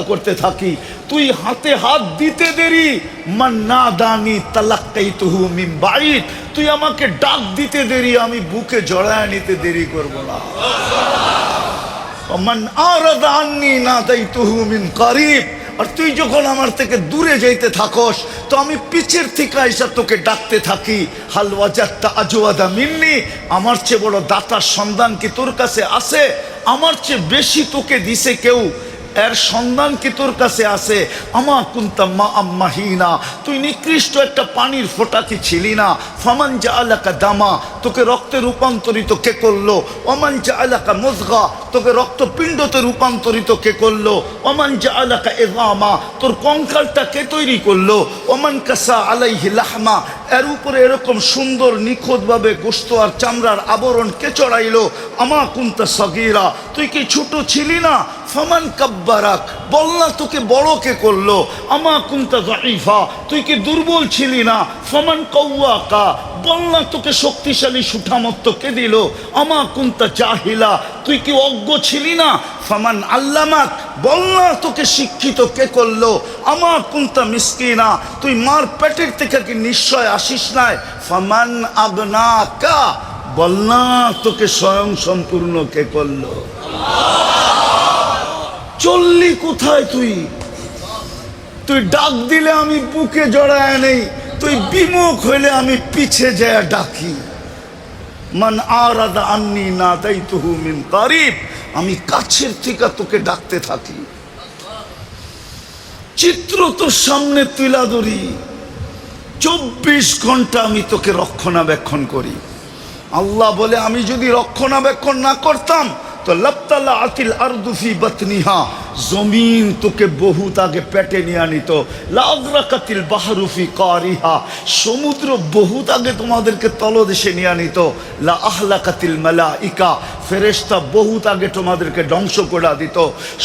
করতে থাকি, তুই হাতে হাত দিতে দেরি, মান নাদানি তালাক্কাইতুহু মিন বাঈদ, তুই আমাকে ডাক দিতে দেরি, আমি বুকে জড়ায় নিতে দেরি করব না। মান আরাদা আন্নী নাদাইতুহু মিন কারীব, আর তুই যখন আমার থেকে দূরে যাইতে থাকস তো আমি পিছের থেকে আইসা তোকে ডাকতে থাকি। হাল ওয়াজাদতা আজওয়াদা মিন্নি, আমার চেয়ে বড় দাতার সন্ধান কি তোর কাছে আছে? আমার চেয়ে বেশি তোকে দিছে কেউ, এর সন্ধান কি তোর কাছে আছে? আমা কুনতা মা আম্মাহিনা, তুই নিকৃষ্ট একটা পানির ফোঁটা কি ছিলি না? ফামান জাআলাকা দামা, তোকে রক্তে রূপান্তরিত কে করলো? ওমান জাআলাকা মুযগা, তোকে রক্তপিণ্ডতে রূপান্তরিত কে করলো? ওমান জাআলাকা ইযামা, তোর কঙ্কালটা কে তৈরি করলো? ওমান কাসা আলাইহি লাহমা, এর উপরে এরকম সুন্দর নিখুঁতভাবে গোশত আর চামড়ার আবরণ কে চড়াইলো? আমা কুনতা সগীরা, তুই কি ছোট ছিলি না? ফামান কাব্বারাক, বল না তোকে বড় কে করলো? আমা কুনতা যায়ীফা, তুই কি দুর্বল ছিলি না? ফামান কাওয়াকা, বল না তোকে শক্তিশালী সুঠামত্ব কে দিল? আমা কুনতা জাহিলা, তুই কি অজ্ঞ ছিলি না? ফামান আল্লামাক, বল না তোকে শিক্ষিত কে করলো? আমা কুনতা মিসকিনা, তুই মার পেটের থেকে কি নিশ্চয় আসিস নাই? ফামান আগনাকা, বল না তোকে স্বয়ং সম্পূর্ণ কে করলো? চললি কোথায় তুই? তুই ডাক দিলে আমি বুকে জড়ায় নেই, তুই বিমুখ হইলে আমি পিছে যায় ডাকি। মান আরাদা আন্নী নাদাইতুহু মিন কারীব, আমি কাছের থেকে তোকে ডাকতে থাকি। চিত্র তোর সামনে তুলা ধরি, 24 ঘন্টা আমি তোকে রক্ষণাবেক্ষণ করি। আল্লাহ বলে আমি যদি রক্ষণাবেক্ষণ না করতাম তো লাবতালা আতিল আরদু ফি বাতনিহা, জমিন তোকে বহুত আগে পেটে নিয়ে নিত। লাগরাকাতিল বাহরু ফি কারিহা, সমুদ্র বহুত আগে তোমাদেরকে তলদেশে নিয়ে নিত। লা আহলাকাতিল মালাইকা, ফেরেশতা বহুত আগে তোমাদেরকে ধ্বংস করে দিত।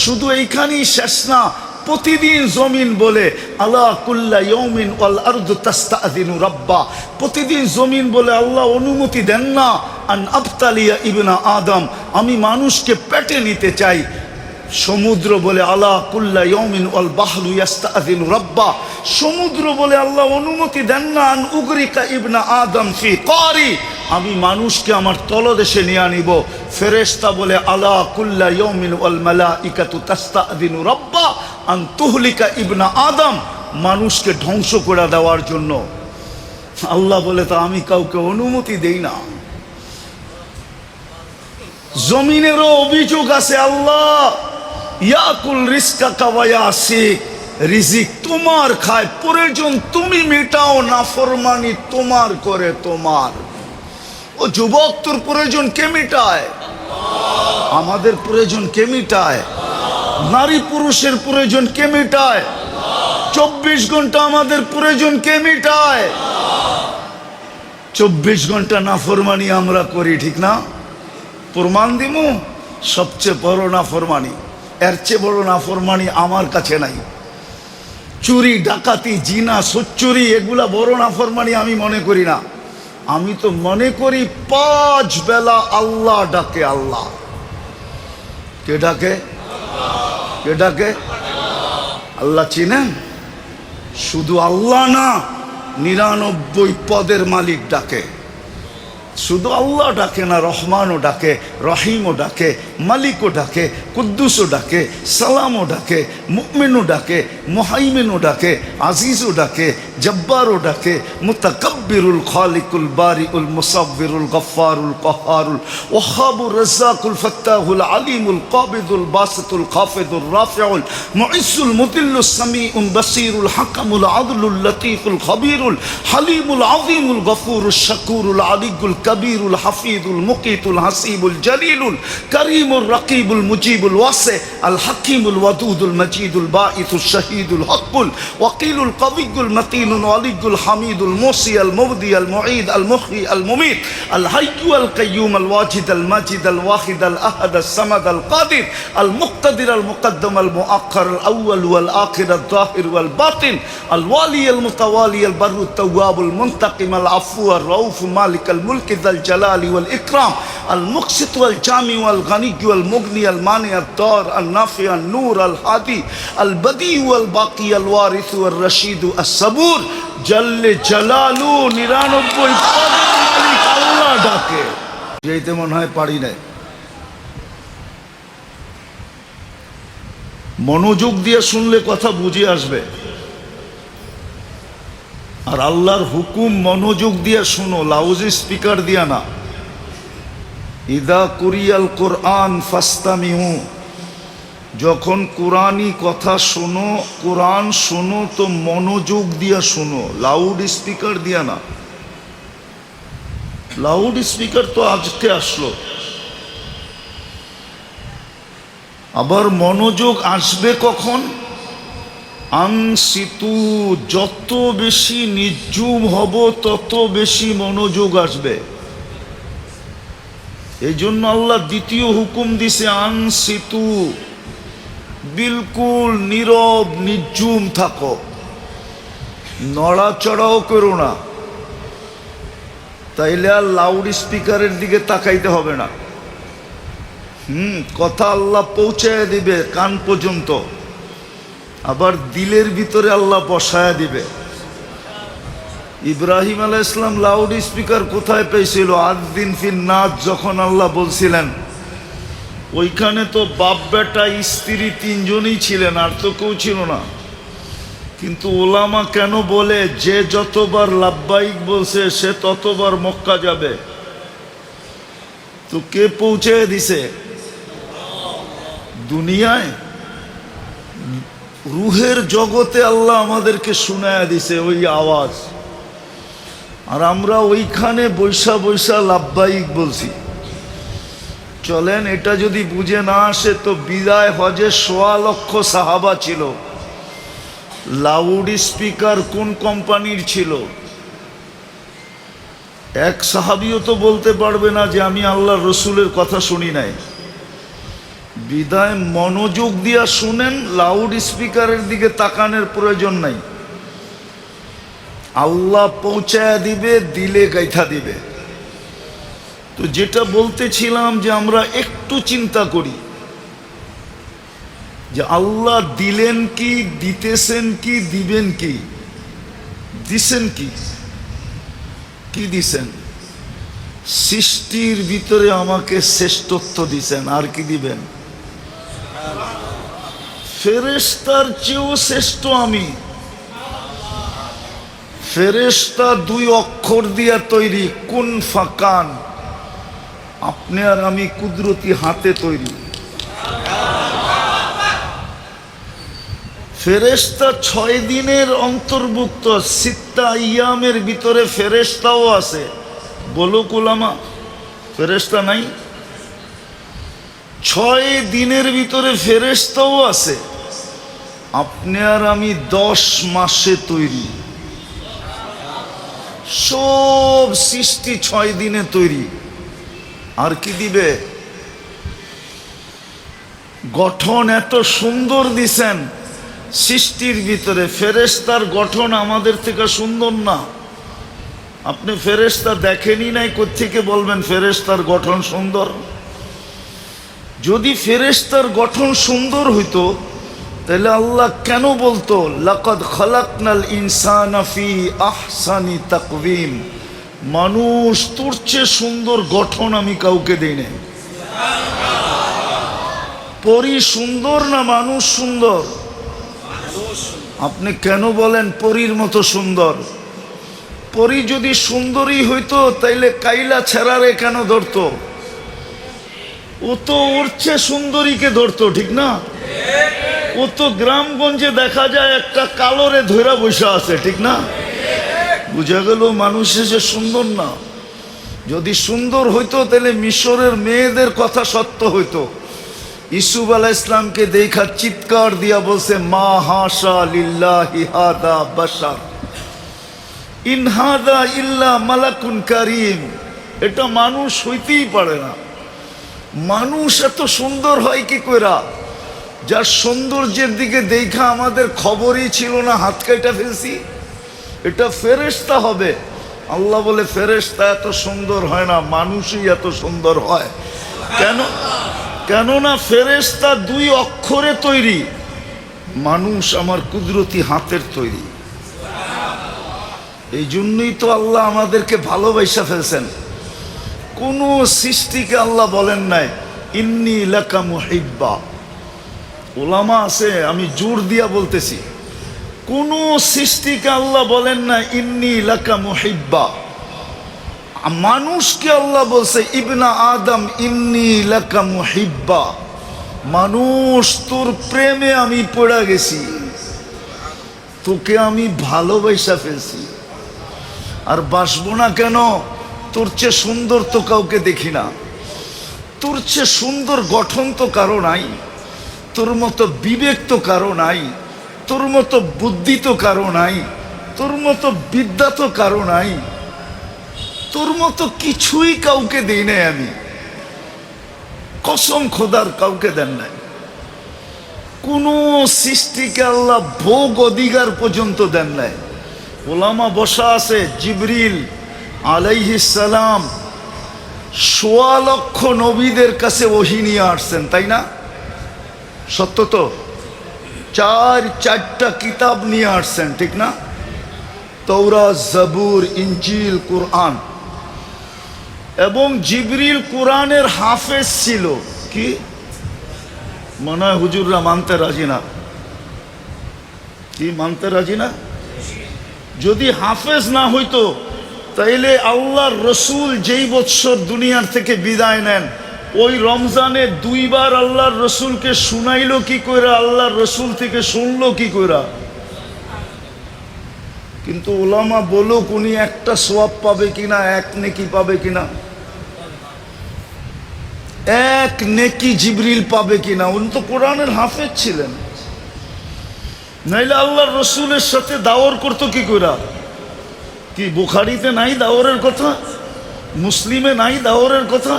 শুধু এইখানেই শেষ না, প্রতিদিন জমিন বলে আলা কুল্লা ইয়াউমিন ওয়াল আরদু তাস্তাযিনু রাব্বা, প্রতিদিন জমিন বলে আল্লাহ অনুমতি দেন না আন আবতালিয়া ইবনা আদম, আমি মানুষকে পেটে নিতে চাই। সমুদ্র বলে আলা কুল্লা ইয়াউমিন ওয়াল বাহরু ইয়াস্তাযিনু রাব্বা, সমুদ্র বলে আল্লাহ অনুমতি দেন না আন উগরিকা ইবনা আদম ফি কারি, আমি মানুষকে আমার তলদেশে নিয়ে নিব। ফেরেশতা বলে আলা কুল্লা ইয়াউমিন ওয়াল মালাইকাতু তাস্তাযিনু রাব্বা আন তুহলিকা ইবনা আদম, মানুষকে ধ্বংস করে দেওয়ার জন্য। আল্লাহ বলে তা আমি কাউকে অনুমতি দেই না। জমিনেরও অভিযোগ আছে, আল্লাহ ইয়াকুল রিজকাকা ওয়া ইয়াসিক, রিজিক তোমার খায়, প্রয়োজন তুমি মেটাও, নাফরমানি তোমার করে তোমার। ও যুবক, তোর প্রয়োজন কে মেটায়? আমাদের প্রয়োজন কে মেটায়? নারী পুরুষের প্রয়োজন কে মেটায়? 24 ঘন্টা আমাদের প্রয়োজন কে মেটায়? 24 ঘন্টা নাফরমানি আমরা করি, ঠিক না? প্রমাণ দিমু, সবচেয়ে বড় নাফরমানি, এর চেয়ে বড় নাফরমানি আমার কাছে নাই। চুরি, ডাকাতি, জিনা, সোচ্চুরি, এগুলা বড় নাফরমানি আমি মনে করি না। আমি তো মনে করি 5 বেলা আল্লাহ ডাকে। আল্লাহ কে ডাকে? কে ডাকে? আল্লাহ চিনেন? শুধু আল্লাহ না, 99 পদের মালিক ডাকে। শুধু আল্লাহ ডাকে না, রহমানও ডাকে, রহিমও ডাকে, মালিকও ডাকে, কুদ্দুসও ডাকে, সালামও ডাকে, মুমিনও ডাকে, মুহাইমিনও ডাকে, আজিজও ডাকে, জব্বারও ডাকে, মুতাকাব্বিরুল খালিকুল বারিউল মুসাব্বিরুল গফফারুল কাহ্হারুল ওয়াহাবুর রাজ্জাকুল ফাত্তাহুল আলিমুল কাবিদুল বাসিতুল খাফিদুর রাফিউল মুইসুল মুদিল্লুস সামিউল বাসিরুল হাকামুল আদলুল লতীফুল খবীরুল হালিমুল আযীমুল গফুরুশ শাকুরুল আলিয়ুল কবীরুল হাফিজুল মুকিতুল হাসিবুল জলিলুল করিমুর রকিবুল মুজিবুল ওয়াসি আল হাকিমুল ওয়াদুদুল মজিদুল বাঈসুশ শহীদুল হকুল ওয়াকিলুল কবিয়ুল মতিনুল ওয়ালিয়ুল হামিদুল মুসি আল মুবদি আল মুঈদ আল মুহয়ি আল মুমীত আল হাইয়্যু আল কাইয়্যুম আল ওয়াজিদ আল মাজিদ আল ওয়াহিদ আল আহাদ আল সামাদ আল কাদির আল মুক্তাদির আল মুকদ্দম আল মুআক্খার আল আউয়াল ওয়াল আখির আল যাহির ওয়াল বাতিন আল ওয়ালি আল মুতাওয়ালি আল বাররু আত তাওয়াবুল মুনতাকিম আল আফু আর রাউফ মালিক আল মুলক যাল জালালি ওয়াল ইকরাম আল মুকসিত ওয়াল জামি ওয়াল গানি ওয়াল মুগনি আল মানি আল দার আল নাফি আল নূর আল হাদি আল বদি ওয়াল বাকি আল ওয়ারিস ওয়াল রশিদ আস সাবুর জাল্লে জালালু 99 পদের মালিক আল্লাহ ডাকে। যেতে মনে হয় পারি নাই। মনোযোগ দিয়ে শুনলে কথা বুঝে আসবে। আর আল্লাহর হুকুম মনোযোগ দিয়ে শুনো, লাউড স্পিকার দিয়া না। ইদা কুরিয়াল কোরআন ফাস্তামিউ, যখন কোরআনি কথা শোনো, কোরআন শোনো তো মনোযোগ দিয়া শোনো, লাউড স্পিকার দিয়া না। লাউড স্পিকার তো আজকে আসলো, আবার মনোযোগ আসবে কখন? আনসিতু, যত বেশি নির্জুম হব তত বেশি মনোযোগ আসবে। এই জন্য আল্লাহ দ্বিতীয় হুকুম দিছে আনসিতু, বিলকুল নীরব নির্জুম থাকো, নড়াচড়াও করো না। তাইলে আর লাউড স্পিকারের দিকে তাকাইতে হবে না। কথা আল্লাহ পৌঁছায় দিবে কান পর্যন্ত, আবার দিলের ভিতরে আল্লাহ বসায় দিবে। ইব্রাহিম আলাইহিস সালাম লাউড স্পিকার কোথায় পেয়েছিল? আযদিন ফিন নাস, যখন আল্লাহ বলছিলেন। ওইখানে তো বাপ বেটা স্ত্রী তিনজনই ছিলেন, আর তো কেউ ছিল না। কিন্তু ওলামা কেন বলে যে যতবার লাব্বাইক বলছে সে ততবার মক্কা যাবে? তো কে পৌঁছে দিছে? দুনিয়ায় রুহের জগতে আল্লাহ আমাদেরকে শুনায়া দিছে ওই আওয়াজ, আর আমরা ওইখানে বৈশা বৈশা লাব্বাইক বলছি। চলেন, এটা যদি বুঝে না আসে তো বিদায় হজে ১.৫ লক্ষ সাহাবা ছিল। লাউড স্পিকার কোন কোম্পানির ছিল? এক সাহাবিও তো বলতে পারবে না যে আমি আল্লাহ রসুলের কথা শুনি নাই। বিদায় মনোযোগ দিয়া শুনেন, লাউড স্পিকারের দিকে তাকানোর প্রয়োজন নাই। আল্লাহ পৌঁছায়া দিবে, দিলে গাইথা দিবে। তো যেটা বলতেছিলাম যে আমরা একটু চিন্তা করি যে আল্লাহ দিলেন কি, দিতেছেন কি, দিবেন কি, দিছেন কি, কি দিছেন? সৃষ্টির ভিতরে আমাকে শ্রেষ্ঠত্ব দিছেন, আর কি দিবেন? ফেরেশতার চেয়েও শ্রেষ্ঠ আমি। ফেরেশতা 2 অক্ষর দিয়া তৈরি, কুন ফাকান। আপনি আর আমি কুদরতি হাতে তৈরি। ফেরেশতা 6 দিনের অন্তর্ভুক্ত, 6 আইয়ামের ভিতরে ফেরেশতাও আছে। বলো কুলামা, ফেরেশতা নাই? 6 দিনের ভিতরে ফেরেশতাও আছে। আপনি আর আমি 10 মাসে তৈরি। সব সৃষ্টি 6 দিনে তৈরি। আর কি দিবে? গঠন এত সুন্দর দিছেন সৃষ্টির ভিতরে। ফেরেশতার গঠন আমাদের থেকে সুন্দর না। আপনি ফেরেশতা দেখেনি নাই, কোত্থেকে বলবেন ফেরেশতার গঠন সুন্দর? যদি ফেরেশতার গঠন সুন্দর হইতো তাহলে আল্লাহ কেন বলতো লাকাদ খালাকনাল ইনসানা ফি আহসানি তাকওয়িম? মানুষ তোর চেয়ে সুন্দর গঠন আমি কাউকে দেই নাই। পরী সুন্দর না মানুষ সুন্দর? আপনি কেন বলেন পরীর মতো সুন্দর? পরী যদি সুন্দরী হইতো তাইলে কাইলা ছেড়ারে কেন ধরতো? ও তো ওর চেয়ে সুন্দরীকে ধরতো, ঠিক না? ও তো গ্রামগঞ্জে দেখা যায় একটা কালোরে ধইরা বসে আছে, ঠিক না? বুঝা গেল মানুষ যে সুন্দর না। যদি সুন্দর হইতো তাহলে মিশরের মেয়েদের কথা সত্য হইতো। ইউসুফ আলাইহিস সালামকে দেখা চিৎকার দিয়া বলছে মা হাশা লিল্লাহি হাদা বাশার ইন হাদা ইল্লা মালাকুন কারীম। এটা মানুষ হইতেই পারে না। মানুষ এত সুন্দর হয় কি কইরা? যার সৌন্দর্যের দিকে দেখা আমাদের খবরই ছিল না, হাত কাইটা ফেলছি। এটা ফেরেশতা হবে, আল্লাহ বলে ফেরেশতা এত সুন্দর হয় না, মানুষই এত সুন্দর হয়। কেন? কেননা ফেরেশতা 2 অক্ষরে তৈরি, মানুষ আমার কুদরতি হাতের তৈরি। এই জন্যই তো আল্লাহ আমাদেরকে ভালোবাসা ফেলছেন। কোন সৃষ্টিকে আল্লাহ বলেন নাই ইন্নী লাকা মুহিব্বা। ওলামা আছে, আমি জোর দিয়া বলতেছি, কোন সৃষ্টিকে আল্লাহ বলেন না ইন্নী লাকা মুহিব্বা। মানুষকে আল্লাহ বলছে ইবনা আদম ইন্নী লাকা মুহিব্বা। মানুষ, তোর প্রেমে আমি পড়ে গেছি, তোকে আমি ভালোবাসা ফেলছি। আর বাসবো না কেন? তোর চেয়ে সুন্দর তো কাউকে দেখি না, তোর চেয়ে সুন্দর গঠন তো কারো নাই, তোর মতো বিবেক তো কারো নাই, তোর মতো বুদ্ধি তো কারো নাই, তোর মতো বিদ্যা তো কারো নাই, তোর মতো কিছুই কাউকে দেই নাই আমি। কসম খোদার কাউকে দেন নাই। কোন সৃষ্টিকে আল্লাহ ভোগ অধিকার পর্যন্ত দেন নাই। ওলামা বসা আছে, জিবরিল আলাইহিস সালাম ১৬ লক্ষ নবীদের কাছে ওহী নিয়ে আসছেন, তাই না? সত্য তো? 4টা কিতাব নিয়ে আসছেন, ঠিক না? তৌরাত, জাবুর, ইনজিল, কুরআন। এবং জিবরিল কোরআনের হাফেজ ছিল। কি মনে হয় হুজুররা মানতে রাজি না? কি মানতে রাজি না? যদি হাফেজ না হইতো তাইলে আল্লাহর রসুল যেই বৎসর দুনিয়ার থেকে বিদায় নেন, ওই রমজানে 2 বার আল্লাহর রসুলকে শুনাইলো কি কইরা, আল্লাহর রসুল থেকে শুনলো কি কইরা? কিন্তু ওলামা বলুক উনি একটা সওয়াব পাবে কিনা, 1 নেকি পাবে কিনা, 1 নেকি জিবরিল পাবে কিনা। উনি তো কোরআনের হাফেজ ছিলেন, নাইলে আল্লাহর রসুলের সাথে দাওয়ার করতো কি কইরা? কি বুখারীতে নাই দাওয়ারের কথা? মুসলিমে নাই দাওয়ারের কথা?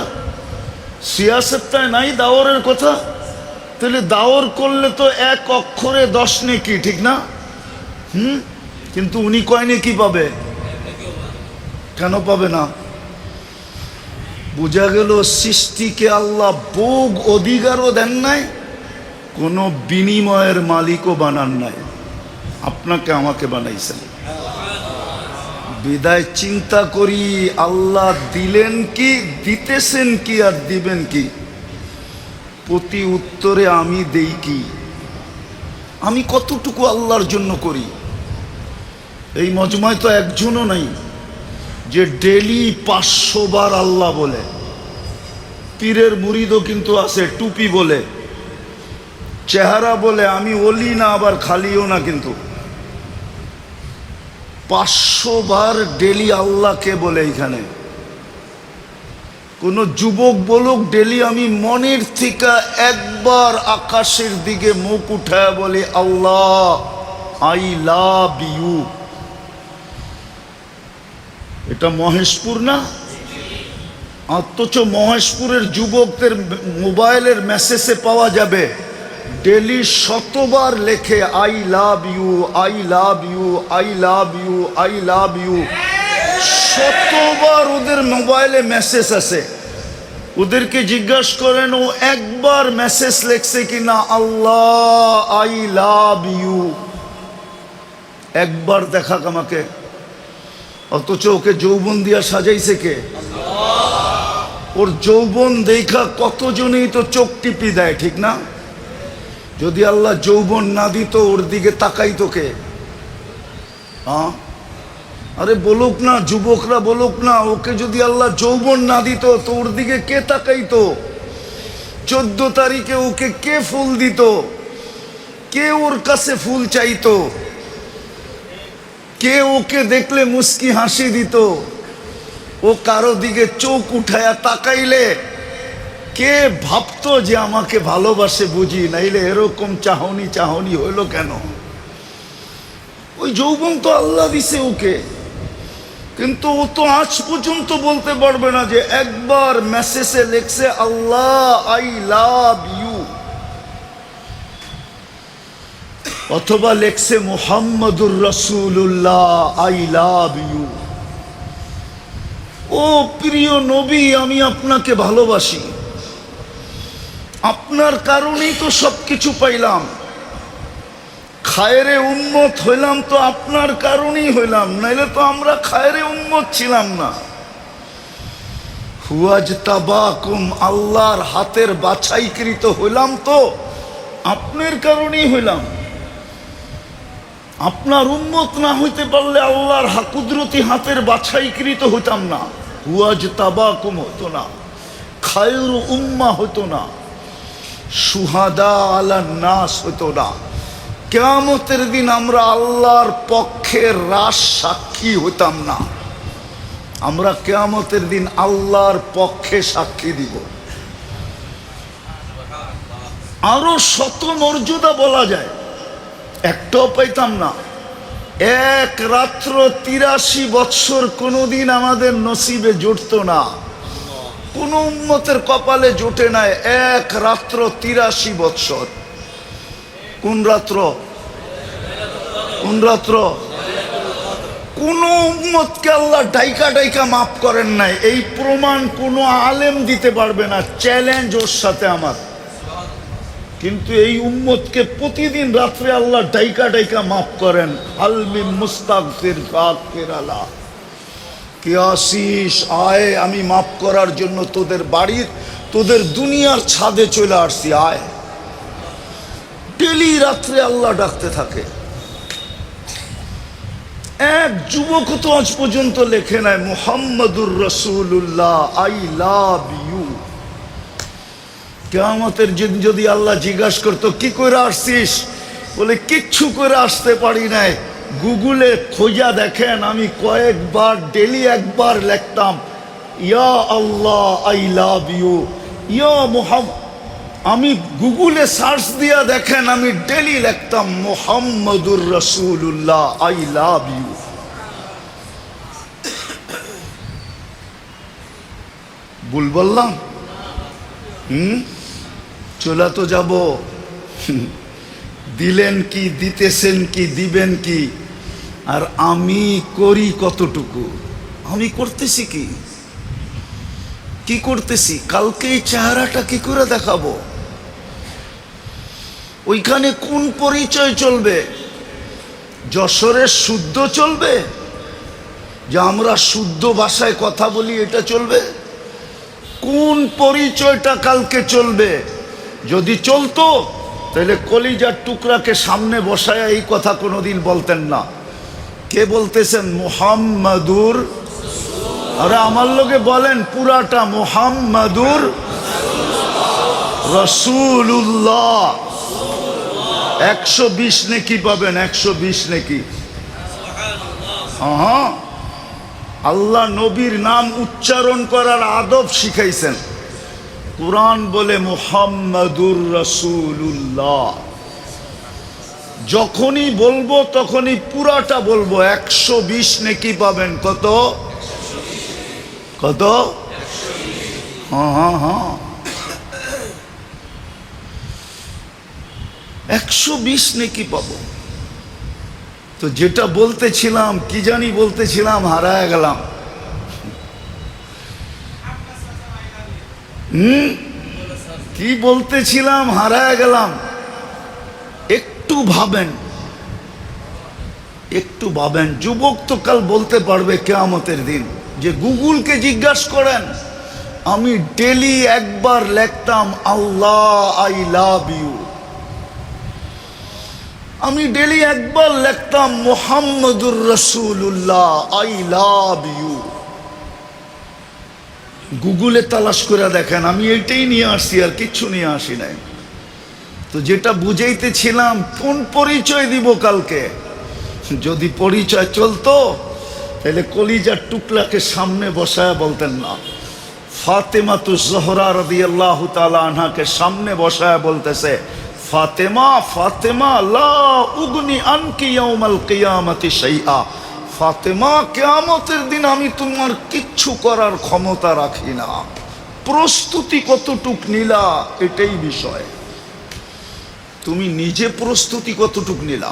সিয়াসত্তায় নাই দাওয়ারের কথা? তাহলে দাওয়ার করলে তো 1 অক্ষরে 10 নেকি, ঠিক না? কিন্তু উনি কয় নেকি পাবে? কেন পাবে না? বোঝা গেল সৃষ্টিকে আল্লাহ ভোগ অধিকারও দেন নাই, কোনো বিনিময়ের মালিকও বানান নাই। আপনাকে আমাকে বানাইছেন। বিদায় চিন্তা করি আল্লাহ দিলেন কি, দিতেছেন কি, আর দিবেন কি। প্রতি উত্তরে আমি দেই কি, আমি কতটুকু আল্লাহর জন্য করি। এই মজমায় তো একজনও নাই যে ডেলি 500 বার আল্লাহ বলে। পীরের মুরিদও কিন্তু আছে, টুপি বলে, চেহারা বলে আমি ওলি না আবার খালিও না, কিন্তু 500 বার ডেলি আল্লাহকে বলে। এখানে কোন যুবক বলুক ডেলি আমি মনের থেকে একবার আকাশের দিকে মুখ উঠায় বলি আল্লাহ আই লাভ ইউ। এটা মহেশপুর না? অথচ মহেশপুরের যুবকদের মোবাইলের মেসেজে পাওয়া যাবে ডেলি 100 বার লেখে I love you, I love you, I love you, I love you. 100 বার ওদের মোবাইলে মেসেজ আছে। ওদেরকে জিজ্ঞাসা করেন ও একবার মেসেজ লেখছে কিনা আল্লাহ আই লাভ ইউ? একবার দেখাক আমাকে। অথচ ওকে যৌবন দিয়া সাজাইছে কে? ওর যৌবন দেখা কতজনই তো চোখ টিপি দেয়, ঠিক না? যদি আল্লাহ যৌবন না দিত ওর দিকে তাকাইতো কে? হ্যাঁ, আরে বলুক না, যুবকরা বলুক না, ওকে যদি আল্লাহ যৌবন না দিত তো ওর দিকে কে তাকাইতো? 14 তারিখে ওকে কে ফুল দিত? কে ওর কাছে ফুল চাইতো? কে ওকে দেখলে মুস্কি হাসি দিত? ও কারো দিকে চোখ উঠায়া তাকাইলে কে ভাবতো যে আমাকে ভালোবাসে বুঝি, নাইলে এরকম চাহনি চাহনি হইল কেন? ওই যৌবন তো আল্লাহ দিছে ওকে, কিন্তু ও তো আজ পর্যন্ত বলতে পারবে না যে একবার মেসেজে লেখছে আল্লাহ আই লাভ ইউ, অথবা লেখছে মুহাম্মাদুর রাসূলুল্লাহ আই লাভ ইউ। ও প্রিয় নবী, আমি আপনাকে ভালোবাসি, আপনার কারণেই তো সবকিছু পাইলাম, খায়রে উম্মত হইলাম তো আপনার কারণেই হইলাম, নাইলে তো আমরা খায়রে উম্মত ছিলাম না। হুয়াজতাবাকুম, আল্লাহর হাতের বাছাইকৃত হইলাম তো আপনার কারণেই হইলাম। আপনার উম্মত না হইতে পারলে আল্লাহর কুদরতি হাতের বাছাইকৃত হইতাম না, হুয়াজতাবাকুম হতো না, খায়রু উম্মাহ হতো না, শুহাদা আলান নাস হতো না। কিয়ামতের দিন আমরা আল্লাহর পক্ষের রাস সাক্ষী হইতাম না। আমরা কিয়ামতের দিন আল্লাহর পক্ষে সাক্ষী দিব। আরো শত মর্যাদা বলা যায়, একটাও পাইতাম না। এক রাত্র 83 বৎসর কোনোদিন আমাদের নসিবে জুটত না, কোন উম্মতের কপালে জোটে নাই এক রাত্র 83 বৎসর। কোন রাত্র? কোন রাত্র? কোন উম্মতকে আল্লাহ ডাইকা ডাইকা মাফ করেন নাই, এই প্রমাণ কোনো আলেম দিতে পারবে না। চ্যালেঞ্জ ওর সাথে আমার। কিন্তু এই উম্মতকে প্রতিদিন রাত্রে আল্লাহ ডাইকা ডাইকা মাফ করেন। আলমি মুস্তাগফির ফাকির আলা, কে আসিস আয়, আমি মাফ করার জন্য তোদের বাড়ির, তোদের দুনিয়ার ছাদে চলে আসছি, আয়। ডেলি রাত্রে আল্লাহ ডাকতে থাকে। এক যুবক তো আজ পর্যন্ত লেখে নাই মুহাম্মাদুর রাসূলুল্লাহ, আই লাভ ইউ। কিয়ামতের দিন যদি আল্লাহ জিজ্ঞাসা করতো কি করে আসছিস, বলে কিচ্ছু করে আসতে পারি নাই। গুগলে খোঁজা দেখেন, আমি কয়েকবার ডেলি একবার লিখতাম ইয়া আল্লাহ আই লাভ ইউ, ইয়া মুহাম্মদ। আমি গুগলে সার্চ দিয়া দেখেন, আমি ডেলি লিখতাম মুহাম্মাদুর রাসূলুল্লাহ, আই লাভ ইউ। ভুল বললাম? চলে তো যাব। দিলেন কি, দিতেছেন কি, দিবেন কি, আর আমি করি কতটুকু? আমি করতেছি কি, কি করতেছি? কালকে এই চেহারাটা কি করে দেখাবো? ওইখানে কোন পরিচয় চলবে? যশোরের শুদ্ধ চলবে, যে আমরা শুদ্ধ ভাষায় কথা বলি, এটা চলবে? কোন পরিচয়টা কালকে চলবে? যদি চলতো তাহলে কলিজার টুকরাকে সামনে বসায় এই কথা কোনোদিন বলতেন না। কে বলতেছেন? মুহাম্মাদুর, আরে আমার লোকে বলেন পুরাটা, মুহাম্মাদুর রাসূলুল্লাহ। 120 নেকি পাবেন, 120 নেকি। হ্যাঁ, আল্লাহ নবীর নাম উচ্চারণ করার আদব শিখাইছেন। কুরআন বলে মুহাম্মাদুর রাসূলুল্লাহ। যখনই বলবো তখনই পুরাটা বলবো, 120 নেকি পাবেন। কত? কত? হ্যাঁ হ্যাঁ হ্যাঁ, 120 নেকি পাবো। তো যেটা বলতেছিলাম, কি জানি বলতেছিলাম, হারায় গেলাম। কি বলতেছিলাম, হারায় গেলাম। একটু ভাবেন, একটু ভাবেন। যুবক তো কাল বলতে পারবে কিয়ামতের দিন, যে গুগলকে জিজ্ঞাসা করেন, আমি ডেলি একবার লিখতাম আল্লাহ আই লাভ ইউ, আমি ডেলি একবার লিখতাম মুহাম্মাদুর রাসূলুল্লাহ, আই লাভ ইউ। গুগলে তালাশ করে দেখেন, আমি এইটাই নিয়ে আসছি, আর কিচ্ছু নিয়ে আসি নাই। তো যেটা বুঝাইতেছিলাম, কোন পরিচয় দিব কালকে? যদি পরিচয় চলতো তাহলে কলিজার টুকলাকে সামনে বসায় বলতেন না। ফাতেমাতু জোহরা রাদিয়াল্লাহু তাআলা আনহাকে সামনে বসায় বলতেছে, ফাতেমা ফাতেমা লা উগনি আনকি ইয়াউমাল কিয়ামাতি শাইআ। ফাতেমা, কিয়ামতের দিন আমি তোমার কিচ্ছু করার ক্ষমতা রাখি না। প্রস্তুতি কতটুক নিলা, এটাই বিষয়। তুমি নিজে প্রস্তুতি কতটুক নিলা?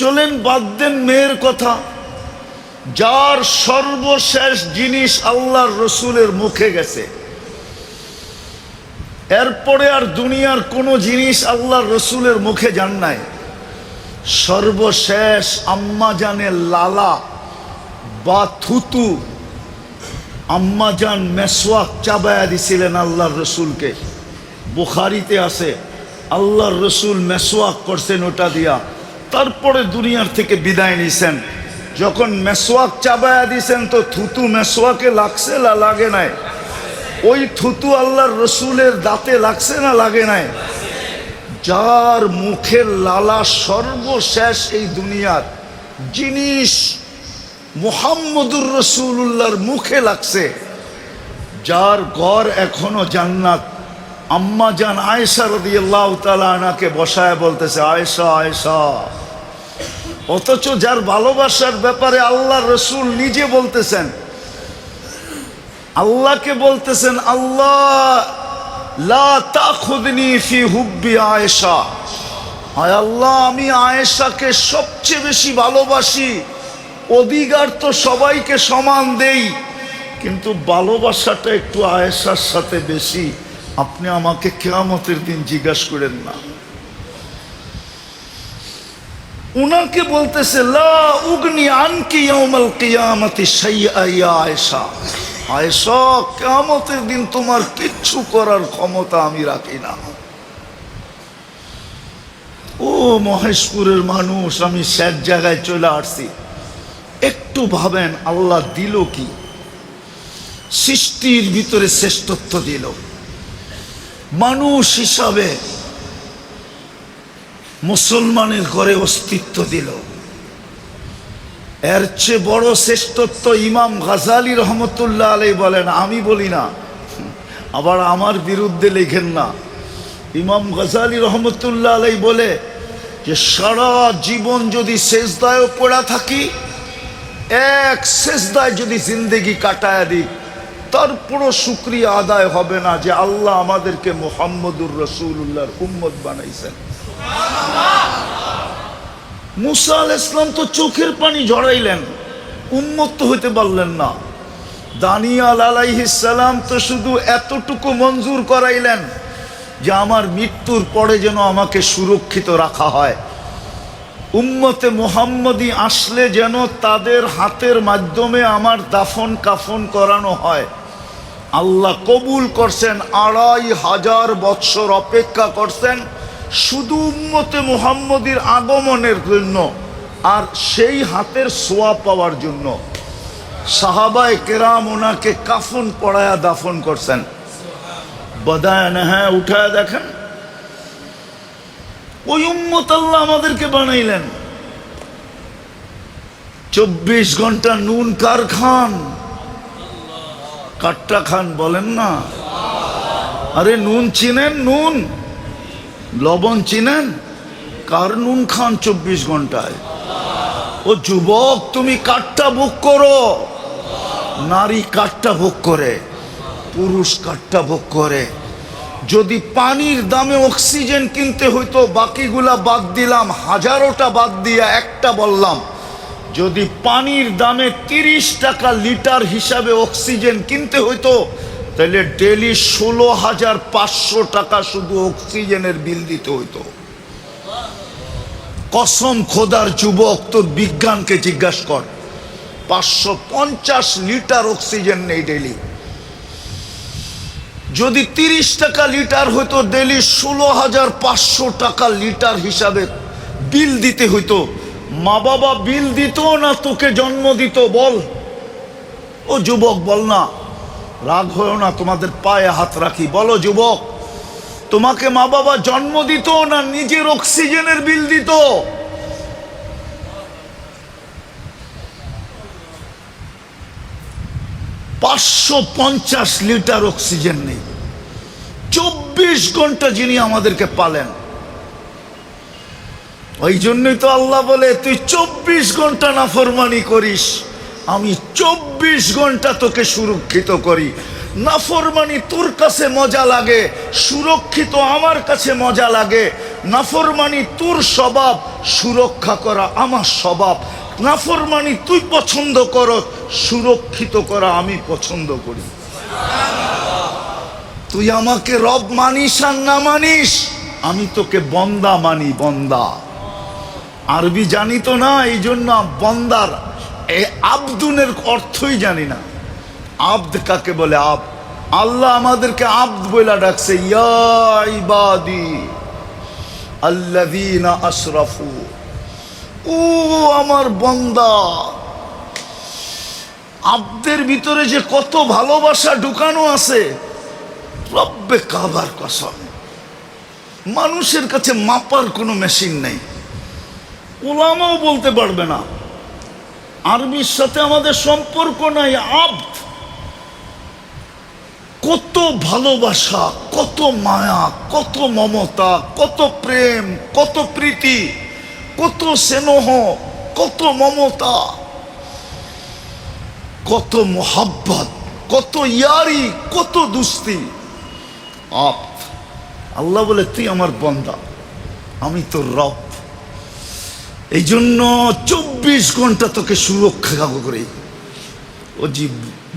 চলেন বাদ দেন মেয়ের কথা, যার সর্বশেষ জিনিস আল্লাহর রসুলের মুখে গেছে, এরপরে আর দুনিয়ার কোনো জিনিস আল্লাহর রসুলের মুখে যান নাই। সর্বশেষ আম্মাজানের লালা বা থুতু, আম্মাজান মেসওয়াক চাবায়া দিছিলেন আল্লাহর রসুলকে। বুখারীতে আছে আল্লাহর রসুল মেসওয়াক করছেন ওটা দিয়া, তারপরে দুনিয়ার থেকে বিদায় নিছেন। যখন মেসওয়াক চাবায়া দিছেন তো থুতু মেসওয়াকে লাগছে না লাগে নাই? ওই থুতু আল্লাহর রসুলের দাঁতে লাগছে না লাগে নাই? যার মুখের লালা সর্বশেষ এই দুনিয়ার জিনিস মুহাম্মদুর রাসূলুল্লাহর মুখে লাগছে, যার ঘর এখনো জান্নাত, আম্মা জান আয়েশা রাদিয়াল্লাহু তাআলা আনহাকে বসায় বলতেছে, আয়েশা আয়েশা। অথচ যার ভালোবাসার ব্যাপারে আল্লাহর রসুল নিজে বলতেছেন, আল্লাহকে বলতেছেন, আল্লাহ লা তাখুযনি ফি হুব্বি আয়েশা। হায় আল্লাহ, আমি আয়েশাকে সবচেয়ে বেশি ভালোবাসি, অধিকার তো সবাইকে সমান দেই, কিন্তু ভালোবাসাটা একটু আয়েশার সাথে বেশি। আপনি আমাকে কিয়ামতের দিন জিজ্ঞাসা করেন না। উনাকে বলতেছে, লা উগনি আনকি ইয়াউমাল কিয়ামতি শাইআ ইয়া আয়েশা। আয়েশা, কিয়ামতের দিন তোমার কিচ্ছু করার ক্ষমতা আমি রাখি না। ও মহেশপুরের মানুষ, আমি শেষ জায়গায় চলে আসছি। একটু ভাবেন, আল্লাহ দিল কি? সৃষ্টির ভিতরে শ্রেষ্ঠত্ব দিল, মানুষ হিসাবে মুসলমানের ঘরে অস্তিত্ব দিল। এর চেয়ে বড় শ্রেষ্ঠত্ব ইমাম গাজালি রহমতুল্লাহ আলাইহি বলেন, আমি বলি না, আবার আমার বিরুদ্ধে লেখেন না। ইমাম গাজালি রহমতুল্লাহ আলাইহি বলে যে সারা জীবন যদি সেজদায় পড়া থাকি, এক সেজদায় যদি জিন্দেগি কাটায় দিই, তারপরও শুকরিয়া আদায় হবে না যে আল্লাহ আমাদেরকে মুহাম্মদুর রাসূলুল্লাহর উম্মত বানাইছেন। মুসা আলাইহিস সালাম তো চোখের পানি ঝরাইলেন, উম্মত তো হইতে পারলেন না। দানিয়াল আলাইহিস সালাম তো শুধু এতটুকু মঞ্জুর করাইলেন যে আমার মৃত্যুর পরে যেন আমাকে সুরক্ষিত রাখা হয়, উম্মতে মুহাম্মদী আসলে যেন তাদের হাতের মাধ্যমে আমার দাফন কাফন করানো হয়। আল্লাহ কবুল করছেন, ২৫০০ বৎসর অপেক্ষা করছেন শুধু উম্মতে মুহাম্মদীর আগমনের জন্য আর সেই হাতের ছোঁয়া পাওয়ার জন্য। সাহাবায়ে কেরাম ওনাকে কাফন পরায়া দাফন করছেন। বদায়ন, হ্যাঁ উঠায় দেখেন, ওই উম্মত আল্লাহ আমাদেরকে বানাইলেন। ২৪ ঘন্টা নুন কার খান? কাট্টা খান বলেন না? আরে নুন চিনেন? নুন লবণ চিনেন? কার নুন খান ২৪ ঘন্টায়? ও যুবক, তুমি কাঠটা ভোগ করো। নারী কাঠটা ভোগ করে, পুরুষ কাঠটা ভোগ করে। যদি পানির দামে অক্সিজেন কিনতে হইতো, বাকিগুলা বাদ দিলাম, ১০০০টা বাদ দিয়া একটা বললাম, যদি পানির দামে ৩০ টাকা লিটার হিসাবে অক্সিজেন কিনতে হইতো, তাহলে ডেলি ১৬,৫০০ টাকা শুধু অক্সিজেনের বিল দিতে হইতো। কসম খোদার যুবক, তোর বিজ্ঞানকে জিজ্ঞাসা কর, ৫৫০ লিটার অক্সিজেন নেই ডেলি। যদি ৩০ টাকা লিটার হইতো, ডেলি ১৬,৫০০ টাকা লিটার হিসাবে বিল দিতে হইতো। মা বাবা বিল দিত না তোকে জন্ম দিত? বল ও যুবক, বল না, রাগ হয়েও না, তোমাদের পায়ে হাত রাখি, বলো যুবক, তোমাকে মা বাবা জন্ম দিত না নিজের অক্সিজেনের বিল দিত? $৫৫০ লিটার অক্সিজেন নেই, ২৪ ঘন্টা যিনি আমাদেরকে পালেন। ওই জন্যই তো আল্লাহ বলে, তুই ২৪ ঘন্টা নাফরমানি করিস, আমি ২৪ ঘন্টা তোকে সুরক্ষিত করি। নাফরমানি তোর কাছে মজা লাগে, সুরক্ষিত আমার কাছে মজা লাগে। নাফরমানি তোর স্বভাব, সুরক্ষা করা আমার স্বভাব। নাফরমানি তুই পছন্দ কর, সুরক্ষিত করা আমি পছন্দ করি। তুই আমাকে রব মানিস আর না মানিস, আমি তোকে বন্দা মানি, বন্দা। আরবি জানি তো না, এই জন্য বন্দার আবদুনের অর্থই জানি না। আব্দ কাকে বলে? আল্লাহ আমাদেরকে আব্দ বলে ডাকছে, ইয়া ইবাদি আল্লাযীনা আসরাফু, ও আমার বান্দা। আব্দের ভিতরে যে কত ভালোবাসা ঢুকানো আছে, রব্বে কাবার কসম, মানুষের কাছে মাপার কোনো মেশিন নেই, উলামাও বলতে পারবে না। আরবির সাথে আমাদের সম্পর্ক নাই। আব্দ, কত ভালোবাসা, কত মায়া, কত মমতা, কত প্রেম, কত প্রীতি, কত স্নেহ, কত মমতা, কত মোহাব্বত, কত ইয়ারি, কত দুস্তি। আল্লাহ বলে তুই আমার বান্দা, আমি তোর রব। এই জন্য 24 ঘন্টা তোকে সুরক্ষা করি। ও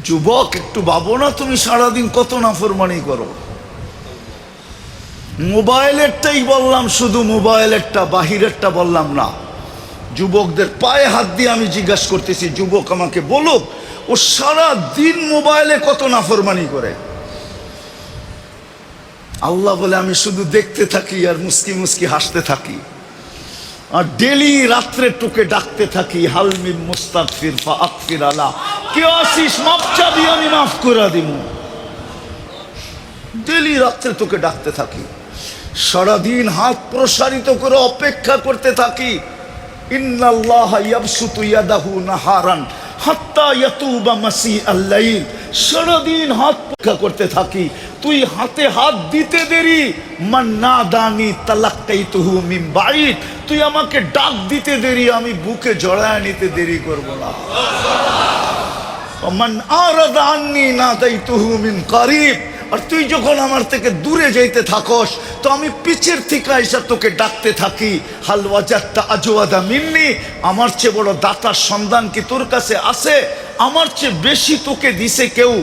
যুবক, একটু ভাবো না, তুমি সারাদিন কত নাফরমানি করো। মোবাইলেরটাই বললাম, শুধু মোবাইলেরটা, বাহিরেরটা বললাম না। যুবকদের পায়ে হাত দিয়ে আমি জিজ্ঞাসা করতেছি, যুবক আমাকে বলুক, ও সারা দিন মোবাইলে কত নাফরমানি করে। আল্লাহ বলে আমি শুধু দেখতে থাকি আর মুস্কি মুস্কি হাসতে থাকি, আর ডেলি রাত্রে তোকে ডাকতে থাকি, হালমি মুস্তাগফির ফাগফির আলা, কে আসিস মাপ চাবি, আমি মাফ করে দিব। ডেলি রাত্রে তোকে ডাকতে থাকি, সারাদিন হাত প্রসারিত করে অপেক্ষা করতে থাকি। ইন্নাল্লাহা ইয়াবসুতু ইয়াদাহু নাহারান হাত্তা ইয়াতুবা মাসিআল লাইল, সারাদিন হাত অপেক্ষা করতে থাকি। তুই হাতে হাত দিতে দেরি, মান নাদানি তালাক্কাইতুহু মিন বাঈদ, তুই আমাকে ডাক দিতে দেরি, আমি বুকে জড়ায় নিতে দেরি করব না। মান আরাদা আন্নী নাদাইতুহু মিন কারীব, আর তুই যখন আমার থেকে দূরে যাইতে থাকস, তো আমি পিছের থেকে এসে তোকে ডাকতে থাকি। হাল ওয়াজাদতা আজওয়াদা মিন্নি, আমার চেয়ে বড় দাতার সন্ধান কি তোর কাছে আছে? আমার চেয়ে বেশি তোকে দিছে কেউ,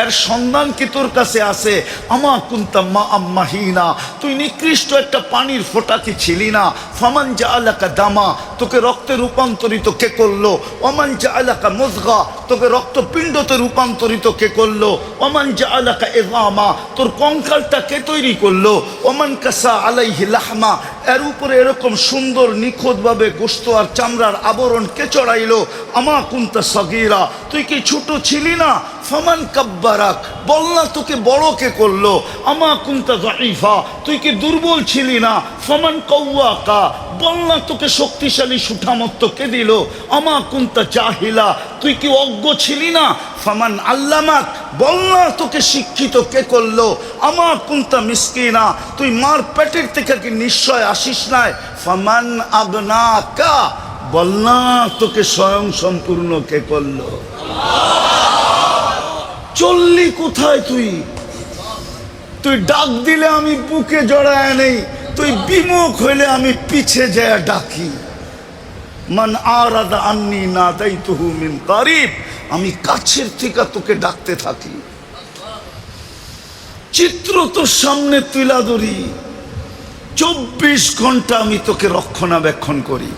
এর সন্ধান কি তোর কাছে আছে? আমা কুনতা মা আম্মাহিনা, তুই নিকৃষ্ট একটা পানির ফোঁটা কি ছিলি না? ফামান জাআলাকা দামা, তোকে রক্তে রূপান্তরিত কে করলো? ওমান জাআলাকা মুযগা, তোকে রক্তপিণ্ডতে রূপান্তরিত কে করলো? ওমান জাআলাকা ইযামা, তোর কঙ্কালটা কে তৈরি করলো? ওমান কাসা আলাইহি লাহমা, এর উপরে এরকম সুন্দর নিখুঁতভাবে গোশত আর চামড়ার আবরণ কে চড়াইলো? আমা কুনতা সাগীরা, তুই কি ছোট ছিলি না? ফামান কাব্বারাক, বল না তোকে বড় কে করলো? আমা কুনতা যায়ীফা, তুই কি দুর্বল ছিলি না? ফামান কাওয়াকা, বল না তোকে শক্তিশালী সুঠামত্ব কে দিল? আমা কুনতা জাহিলা, তুই কি অজ্ঞ ছিলি না? ফামান আল্লামাক, বল না তোকে শিক্ষিত কে করলো? আমা কুনতা মিসকিনা, তুই মার পেটের থেকে কি নিশ্চয় আসিস নাই? ফামান আগনাকা, বল না তোকে স্বয়ং সম্পূর্ণ কে করলো? চললি কোথায় তুই? তুই ডাক দিলে আমি বুকে জড়ায় নেই, তুই বিমুখ হইলে আমি পিছে যায় ডাকি। মান আরাদা আন্নী নাদাইতুহু মিন কারীব, আমি কাছের থেকে তোকে ডাকতে থাকি। চিত্র তোর সামনে তুলা ধরি, 24 ঘন্টা আমি তোকে রক্ষণাবেক্ষণ করি।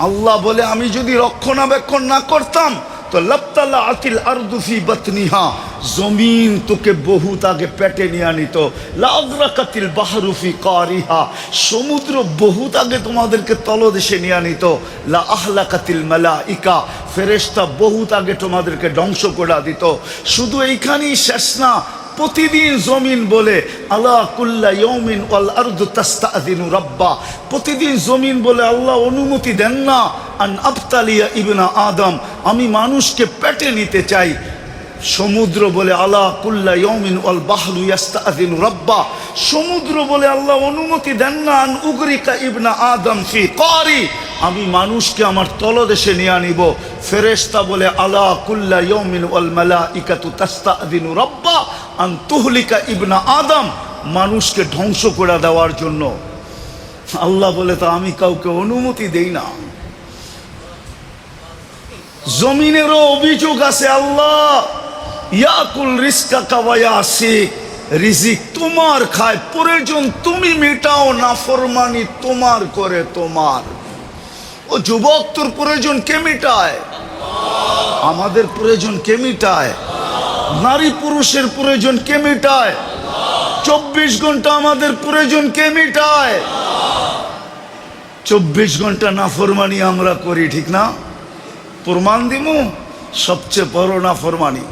আল্লাহ বলে আমি যদি রক্ষণাবেক্ষণ না করতাম তো লাবতালা আতিল আরদু ফি বাতনিহা, জমিন তোকে বহুত আগে পেটে নিয়ে আনিত। লাগরাকাতিল বাহরু ফি কারিহা, সমুদ্র বহুত আগে তোমাদেরকে তলদেশে নিয়ে আনিত। লা আহলাকাতিল মালাইকা, ফেরেশতা বহুত আগে তোমাদেরকে ধ্বংস করে দিত। শুধু এইখানেই শেষ না, প্রতিদিন জমিন বলে আলা কুল্লা ইয়াউমিন ওয়াল আরদু তাস্তাযিনু রাব্বা, প্রতিদিন জমিন বলে আল্লাহ অনুমতি দেন না আন আবতালিয়া ইবনা আদম, আমি মানুষকে পেটে নিতে চাই। সমুদ্র বলে আলা কুল্লা ইয়াউমিন ওয়াল বাহরু ইয়াস্তাযিনু রাব্বা, সমুদ্র বলে আল্লাহ অনুমতি দেন না আন উগরিকা ইবনা আদম ফি কারি, আমি মানুষকে আমার তলদেশে নিয়ে আনিব। ফেরেশতা বলে আলা কুল্লা ইয়াউমিন ওয়াল মালাইকাতু তাস্তাযিনু রাব্বা আন তুহলিকা ইবনা আদম, মানুষকে ধ্বংস করে দেওয়ার জন্য। আল্লাহ বলে তো আমি কাউকে অনুমতি দেই না। জমিনেরও অভিযোগ আছে, আল্লাহ ইয়াকুল রিজকাকা ওয়া ইয়াসিক, রিজিক তোমার খায়, প্রয়োজন তুমি মেটাও, নাফরমানি তোমার করে তোমার। ও যুবক, তোর প্রয়োজন কে মেটায়? আমাদের প্রয়োজন কে মেটায়? নারী পুরুষের প্রয়োজন কে মেটায়? 24 ঘন্টা আমাদের প্রয়োজন কে মেটায়? 24 ঘন্টা নাফরমানি আমরা করি, ঠিক না? প্রমাণ দিমু সবচেয়ে বড় নাফরমানি,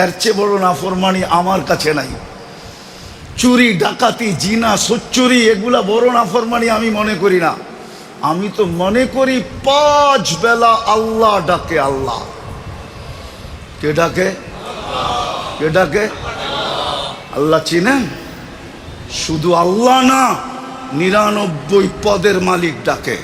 এর চেয়ে বড় নাফরমানি আমার কাছে নাই। চুরি, ডাকাতি, জিনা, সোচ্চুরি, এগুলা বড় নাফরমানি আমি মনে করি না। আমি তো মনে করি 5 বেলা আল্লাহ ডাকে। আল্লাহ কে ডাকে? কে ডাকে? আল্লাহ চিনেন? শুধু আল্লাহ না, 99 পদের মালিক ডাকে।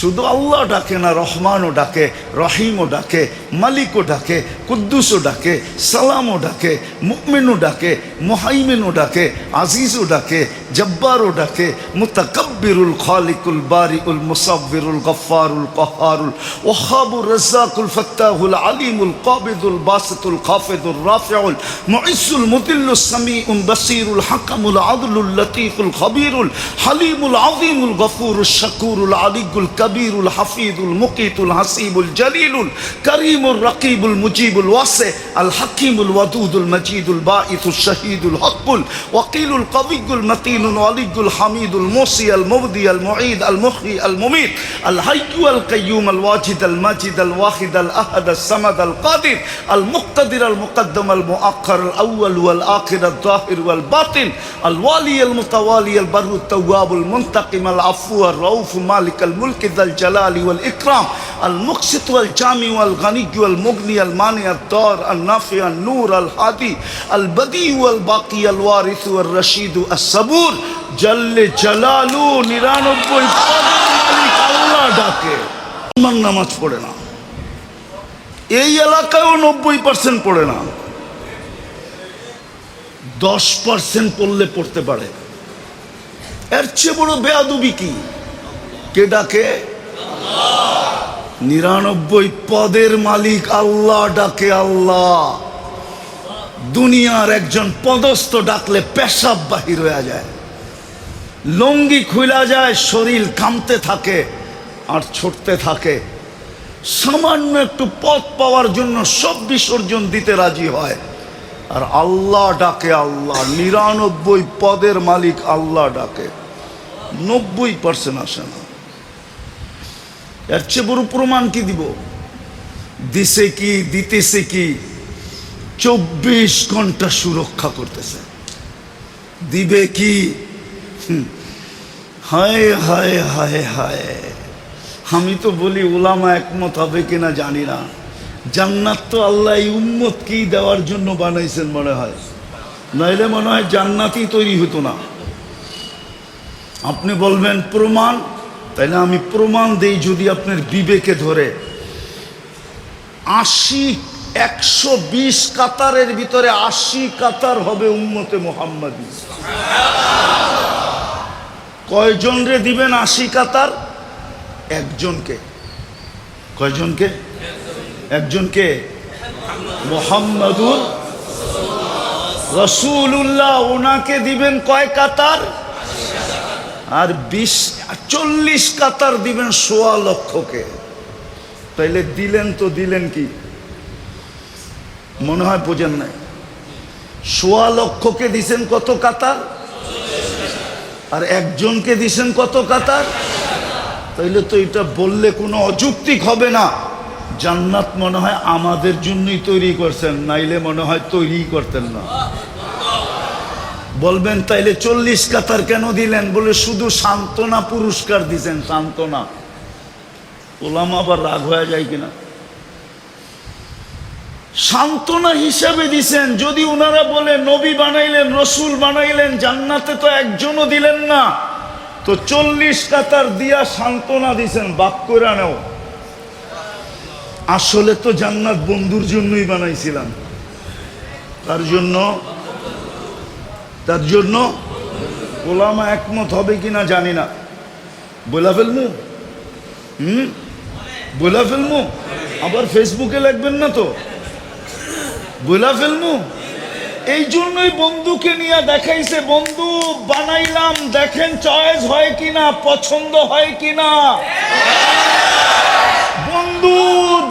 শুধু আল্লাহ ডাকে না, রহমানও ডাকে, রহিমও ডাকে, মালিকও ডাকে, কুদ্দুসও ডাকে, সালামও ডাকে, মুমিনও ডাকে, মুহাইমিনও ডাকে, আজিজও ডাকে, জব্বারও ডাকে, মুতাকাব্বিরুল খালিকুল বারিউল মুসাব্বিরুল গফফারুল কহ্হারুল ওয়াহাবুর রাজ্জাকুল ফাত্তাহুল আলিমুল কাবিদুল বাসিতুল খাফিদুর রাফিউল মুইসুল মুদিল্লুস সামিউল বাসিরুল হাকামুল আদলুল লতীফুল খবীরুল হালিমুল আযীমুল গফুরুশ শাকুরুল আলিয়ুল কবীরুল হাফিজুল মুকিতুল হাসিবুল জলিলুল করিমুর রকিবুল মুজিবুল ওয়াসি আল হাকিমুল ওয়াদুদুল মজিদুল বাঈসুশ শহীদুল হকুল ওয়াকিলুল কবিয়ুল মতিনুল ওয়ালিয়ুল হামিদুল মুসি আল মুবদি আল মুঈদ আল মুহয়ি আল মুমীত আল হাইয়্যু আল কাইয়্যুম আল ওয়াজিদ আল মাজিদ আল ওয়াহিদ আল আহাদ আল সামাদ আল কাদির আল মুক্তাদির আল মুকদ্দম আল মুআক্খার আল আউয়াল ওয়াল আখির আল যাহির ওয়াল বাতিন আল ওয়ালি আল মুতাওয়ালি আল বাররু তাওয়াবুল মুনতাকিম আল আফু আর রাউফ মালিক আল মুলক যাল জালালি ওয়াল ইকরাম আল মুকসিত ওয়াল জামি ওয়াল গনি ওয়াল মুগনি আল মানি আল দার আল নাফি আল নূর আল হাদি আল বদি ওয়াল বাকি আল ওয়ারিস ওয়াল রশিদ আস সাবুর জাল্লে জালালু 99 পদের মালিক আল্লাহ ডাকে। মুসলমান নামাজ পড়ে না, এই এলাকায়ও 90% পড়ে না, 10% পড়লে পড়তে পারে। এর চেয়ে বড় বেয়াদবি কি? কে ডাকে? 99 পদের মালিক আল্লাহ ডাকে। আল্লাহ দুনিয়ার একজন পদস্থ ডাকলে পেশাব বাহির হয়ে যায়, লঙ্গি খুলা যায়, শরীর কামতে থাকে আর ছুটতে থাকে। সামান্য একটু পথ পাওয়ার জন্য সব বিসর্জন দিতে রাজি হয়। আর আল্লাহ ডাকে। আল্লাহ 99 পদের মালিক আল্লাহ ডাকে, 90% আসে না। এর চেয়ে বড় প্রমাণ কি দিব? দিছে কি, দিতেছে কি? 24 ঘন্টা সুরক্ষা করতেছে। দিবে কি? হায় হায় হায় হায়। আমি তো বলি উলামা একমত হবে কিনা জানি না। জান্নাত তো আল্লাহ এই উম্মতকেই দেওয়ার জন্য বানাইছেন মনে হয়, নইলে মনে হয় জান্নাতই তৈরি হতো না। আপনি বলবেন প্রমাণ, তাইলে আমি প্রমাণ দেই। যদি আপনার বিবেকে ধরে 120 কাতারের ভিতরে 80 কাতার হবে উম্মতে মুহাম্মাদী। কয়জন রে দিবেন 80 কাতার? একজনকে। কয়জনকে? একজনকে। মুহাম্মাদুর রাসূলুল্লাহ, ওনাকে দিবেন কয় কাতার? আর 40 কাতার দিবেন 1.25 লক্ষকে। তাইলে দিলেন তো দিলেন কি? মনে হয় বোঝেন নাই। 1.25 লক্ষকে দিছেন কত কাতার? আর একজনকে দিছেন কত কাতার? তাইলে তো এটা বললে কোনো অযৌক্তিক হবে না। জান্নাত মনে হয় আমাদের জন্যই তৈরি করছেন, নাইলে মনে হয় তৈরি করতেন না। বলবেন তাইলে 40 কাতার কেন দিলেন? বলে শুধু সান্ত্বনা পুরস্কার দিছেন, সান্ত্বনা। ওলামা আবার রাগ হয়ে যায় কিনা? সান্ত্বনা হিসাবে দিছেন। যদি ওনারা বলে নবী বানাইলেন, রসুল বানাইলেন, জান্নাতে তো একজনও দিলেন না, তো 40 কাতার দিয়া সান্ত্বনা দিছেন, বাক করে নেও। আসলে তো জান্নাত বন্ধুর জন্যই বানাইছিলাম। তার জন্য ওলামা একমত হবে কিনা জানি না। বলা ফেলমু? বলা ফেলমু? আবার ফেসবুকে লিখবেন না তো, বইলা ফেলমু। এই জন্যই বন্ধুকে নিয়ে দেখাইছে, বন্ধু বানাইলাম, দেখেন চয়েস হয় কিনা, পছন্দ হয় কিনা। বন্ধু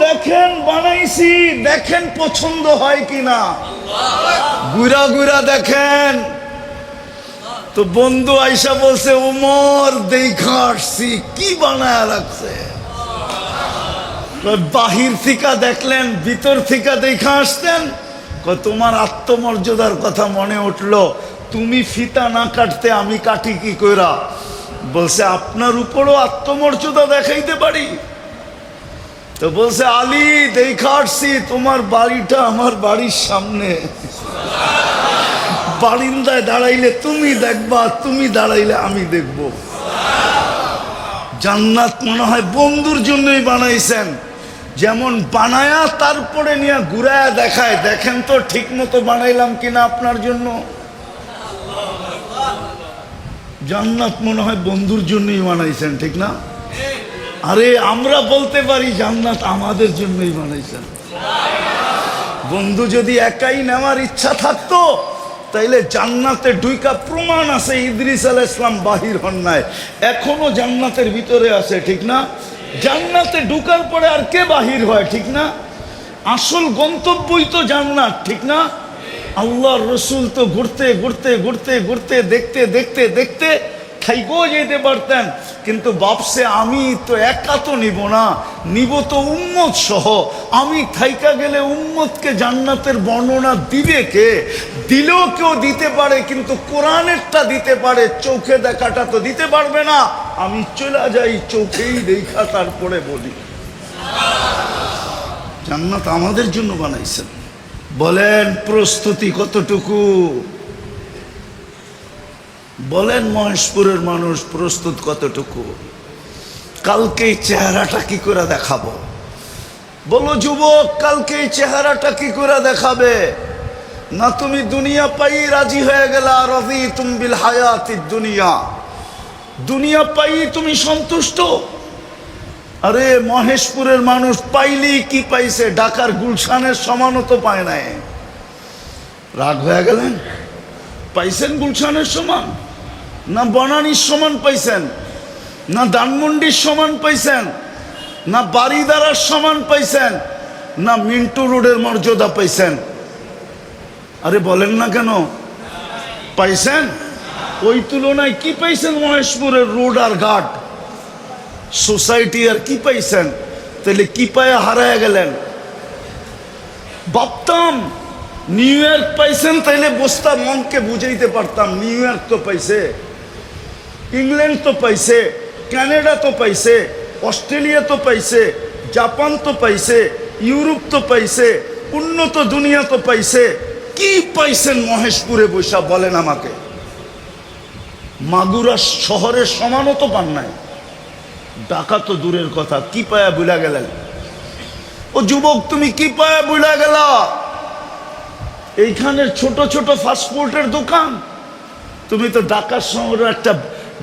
দেখেন বানাইছি, দেখেন পছন্দ হয় কিনা, গুড়া গুড়া দেখেন। তো বন্ধু আইসা বলছে, উমর দেখা আসছি, কি বানায় রাখছে। বাহির থেকে দেখলেন, ভিতর থেকে দেখা আসতেন। তোমার আত্মমর্যাদার কথা মনে উঠলো, তুমি ফিতা না কাটতে আমি কাটি কি কইরা। বলছে আপনার উপরও আত্মমর্যাদা দেখাইতে পারি। তো বলছে আলী দেখা আসছি, তোমার বাড়িটা আমার বাড়ির সামনে, বারিন্দায় দাঁড়াইলে তুমি দেখবা, তুমি দাঁড়াইলে আমি দেখব। জান্নাত মনে হয় বন্ধুর জন্যই বানাইছেন। যেমন বানায়া তারপরে নিয়ে ঘুরায়া দেখায়, দেখেন তো ঠিক মতো বানাইলাম কিনা আপনার জন্য। জান্নাত মনে হয় বন্ধুর জন্যই বানাইছেন, ঠিক না? আরে আমরা বলতে পারি জান্নাত আমাদের জন্যই বানাইছেন। বন্ধু যদি একাই নেওয়ার ইচ্ছা থাকতো, তাইলে জান্নাতে ঢুইকা প্রমাণ আছে ইদ্রিস আলাইহিস সালাম বাহির হন নাই, এখনো জান্নাতের ভিতরে আছে, ঠিক না? জান্নাতে ঢুকার পরে আর কে বাহির হয়, ঠিক না? আসল গন্তব্যই তো জান্নাত, ঠিক না? আল্লাহর রসুল তো ঘুরতে ঘুরতে ঘুরতে ঘুরতে দেখতে দেখতে দেখতে থাইকেও যেতে পারতেন, কিন্তু ভাবছে আমি তো একা তো নিব না, নিব তো উম্মত সহ। আমি থাইকা গেলে উম্মতকে জান্নাতের বর্ণনা দিবে কে? দিলেও কেউ দিতে পারে, কিন্তু কোরআনেরটা দিতে পারে, চোখে দেখাটা তো দিতে পারবে না। আমি চলে যাই, চোখেই দেখা তারপরে বলি। জান্নাত আমাদের জন্য বানাইছেন। বলেন প্রস্তুতি কতটুকু? বলেন মহেশপুরের মানুষ প্রস্তুত কতটুকু? কালকে চেহারাটা কি করে দেখাবো? বলো যুবক, কালকে চেহারাটা কি করে দেখাবে? না তুমি দুনিয়া পাই রাজি হয়ে গেলা, রাযীতুম বিল হায়াতিদ দুনিয়া, দুনিয়া পাই তুমি সন্তুষ্ট। আরে মহেশপুরের মানুষ পাইলেই কি পাইছে? ঢাকার গুলশানের সমানও তো পায় নাই। রাগ হয়ে গেলেন? পাইছেন গুলশানের সমান? না বনানীর সমান পাইছেন? না ধানমন্ডির সমান পাইছেন? না বাড়িদারার সমান পাইছেন? না মিন্টু রোডের মর্যাদা পাইছেন? আরে বলেন না কেন? পাইছেন? ওই তুলনায় কি পাইছেন? মহেশপুরের রোড আর ঘাট, সোসাইটি আর কি পাইছেন? তাহলে কি পায়া হারায় গেলেন? ভাবতাম নিউ ইয়র্ক পাইছেন, তাইলে বসতাম, মনকে বুঝাইতে পারতাম নিউ ইয়র্ক তো পাইছে, ইংল্যান্ড তো পাইছে, কানাডা তো পাইছে, অস্ট্রেলিয়া তো পাইছে, জাপান তো পাইছে, ইউরোপ তো পাইছে, উন্নত দুনিয়া তো পাইছে। কি পাইছেন মহেশপুরে বৈশা বলেন আমাকে? মাগুরা শহরের সমানও তো পান নাই, ঢাকা তো দূরের কথা। কি পায়া বুলা গেলেন? ও যুবক, তুমি কি পায়া বুলা গেলা? এইখানে ছোট ছোট ফাস্টফুডের দোকান, তুমি তো ঢাকার শহরে একটা,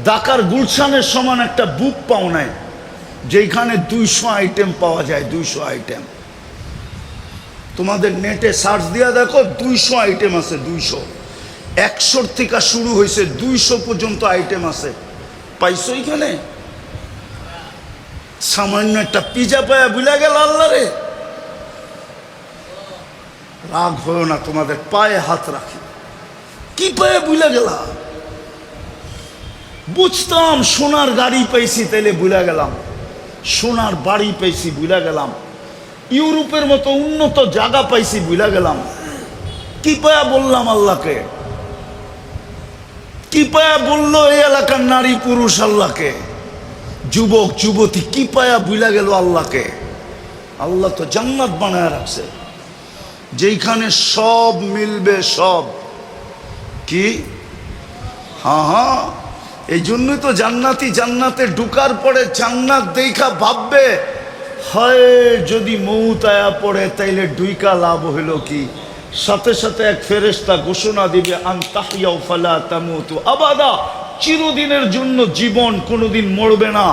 ঢাকার গুলশানের সমান একটা বুক পাও নাই, যেখানে 200 আইটেম পাওয়া যায়। 200 আইটেম তোমাদের নেটে সার্চ দিয়া দেখো, 200 আইটেম আছে। 200, 100 থেকে শুরু হয়েছে, 200 পর্যন্ত আইটেম আছে। পাইছো এখানে? সামান্য একটা পিজা পায়া বুলা গেল আল্লাহ রে। রাগ হয়েও না, তোমাদের পায়ে হাত রাখি। কি পায়ে বুলা গেলা? বুঝতাম সোনার গাড়ি পাইছি, তাইলে বুলা গেলাম। সোনার বাড়ি পাইছি, বুলা গেলাম। ইউরোপের মতো উন্নত জায়গা পাইছি, বুলা গেলাম। কি পায়া বললাম আল্লাহকে? কি পায়া বললো এই এলাকার নারী পুরুষ আল্লাহকে? যুবক যুবতী কি পায়া বুলা গেল আল্লাহকে? আল্লাহ তো জান্নাত বানায় রাখছে, যেখানে সব মিলবে, সব। কি? হ্যাঁ হ্যাঁ, এই জন্যই তো জান্নাতি জান্নাতে ঢুকার পরে জান্নাত দেখা ভাববে, হয় যদি মৌত আয়া পড়ে তাইলে ঢুইকা লাভ হইল কি? সাথে সাথে এক ফেরেশতা ঘোষণা দিবে, আনতাহিয়াউ ফালা তামুতু আবাদা, চিরদিনের জন্য জীবন, কোনোদিন মরবে না।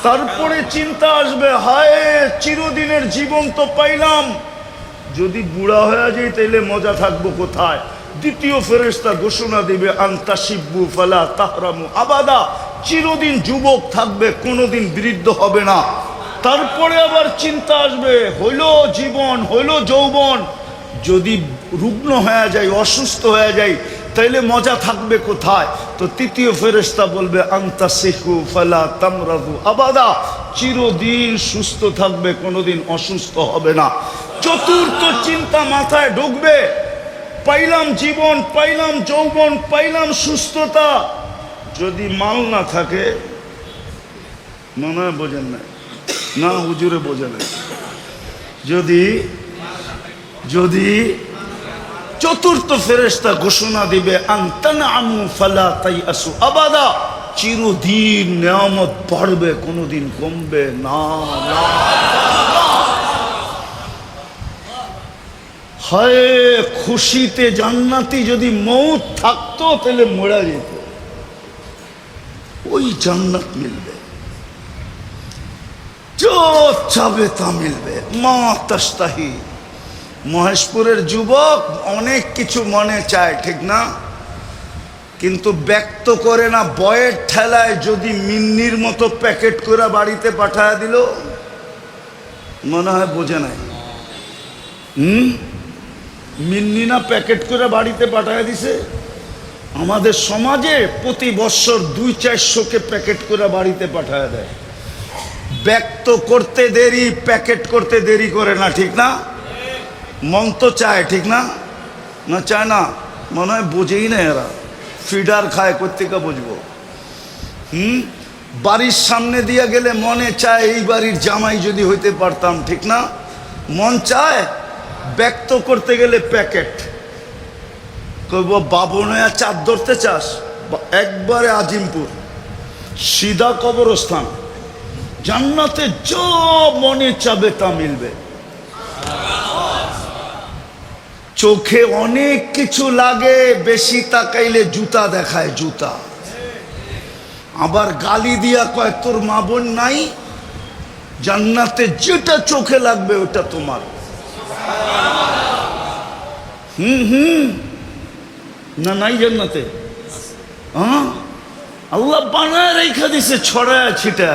তারপরে চিন্তা আসবে, হায় চিরদিনের জীবন তো পাইলাম, যদি বুড়া হয়ে যাই তাইলে মজা থাকবো কোথায়? দ্বিতীয় ফেরেশতা ঘোষণা দিবে, আনতা শিব্বু ফালা তাহরামু আবাদা, চিরদিন যুবক থাকবে, কোনোদিন বৃদ্ধ হবে না। তারপরে আবার চিন্তা আসবে, হইল জীবন, হইল যৌবন, যদি রুগ্ন হয়ে যায়, অসুস্থ হয়ে যায়, তাইলে মজা থাকবে কোথায়? তো তৃতীয় ফেরেশতা বলবে, আনতা সিহু ফালা তামরাদু আবাদা, চিরদিন সুস্থ থাকবে, কোনোদিন অসুস্থ হবে না। চতুর্থ চিন্তা মাথায় ঢুকবে, পাইলাম জীবন, পাইলাম যৌবন, পাইলাম সুস্থতা, যদি মাল না থাকে, মনে হয় বোঝেন না, না হুজুরে বোঝে নাই, যদি যদি চতুর্থ ফেরেশতা ঘোষণা দিবে, আনতানআমু ফালা তাইআসু আবাদা, চিরদিন নিয়ামত বাড়বে, কোনোদিন কমবে না। হায় খুশিতে জান্নাতি যদি মৌত থাকতো তাহলে মরা যেত, ওই জান্নাত মিলবে, যা চাবে তা মিলবে। মা তাস্তাহি, মহেশপুরের যুবক অনেক কিছু মনে চায়, ঠিক না? কিন্তু ব্যক্ত করে না, বয়ের ঠেলায় যদি মিন্নির মতো প্যাকেট করে বাড়িতে পাঠায় দিল, মনে হয় বোঝে নাই। মিন্নি না প্যাকেট করে বাড়িতে পাঠায় দিছে? আমাদের সমাজে প্রতি বছর 200-400কে প্যাকেট করে বাড়িতে পাঠায় দেয়। ব্যক্ত করতে দেরি, প্যাকেট করতে দেরি করে না, ঠিক না? মন তো চায়, ঠিক না? না চায় না, মনে হয় বোঝেই না এরা, ফিডার খায়, কোত্থেকে বুঝবো? বাড়ির সামনে দিয়ে গেলে মনে চায় এই বাড়ির জামাই যদি হইতে পারতাম, ঠিক না? মন চায়। ব্যক্ত করতে গেলে প্যাকেট কইব, বাবনয়া চাঁদ ধরতে চাস, একবারে আজিমপুর, সিধা কবরস্থান, জান্নাতে যা মনে চাবে তা মিলবে। চোখে অনেক কিছু লাগে, বেশি তাকাইলে জুতা দেখায়, জুতা। আবার গালি দিয়া কয়, তোর মা বোন নাই? জান্নাতে যেটা চোখে লাগবে ওটা তোমার। না নাই জান্নাতে? হ্যাঁ, আল্লাহ বানায় রেখা দিছে, ছড়ায় ছিটা,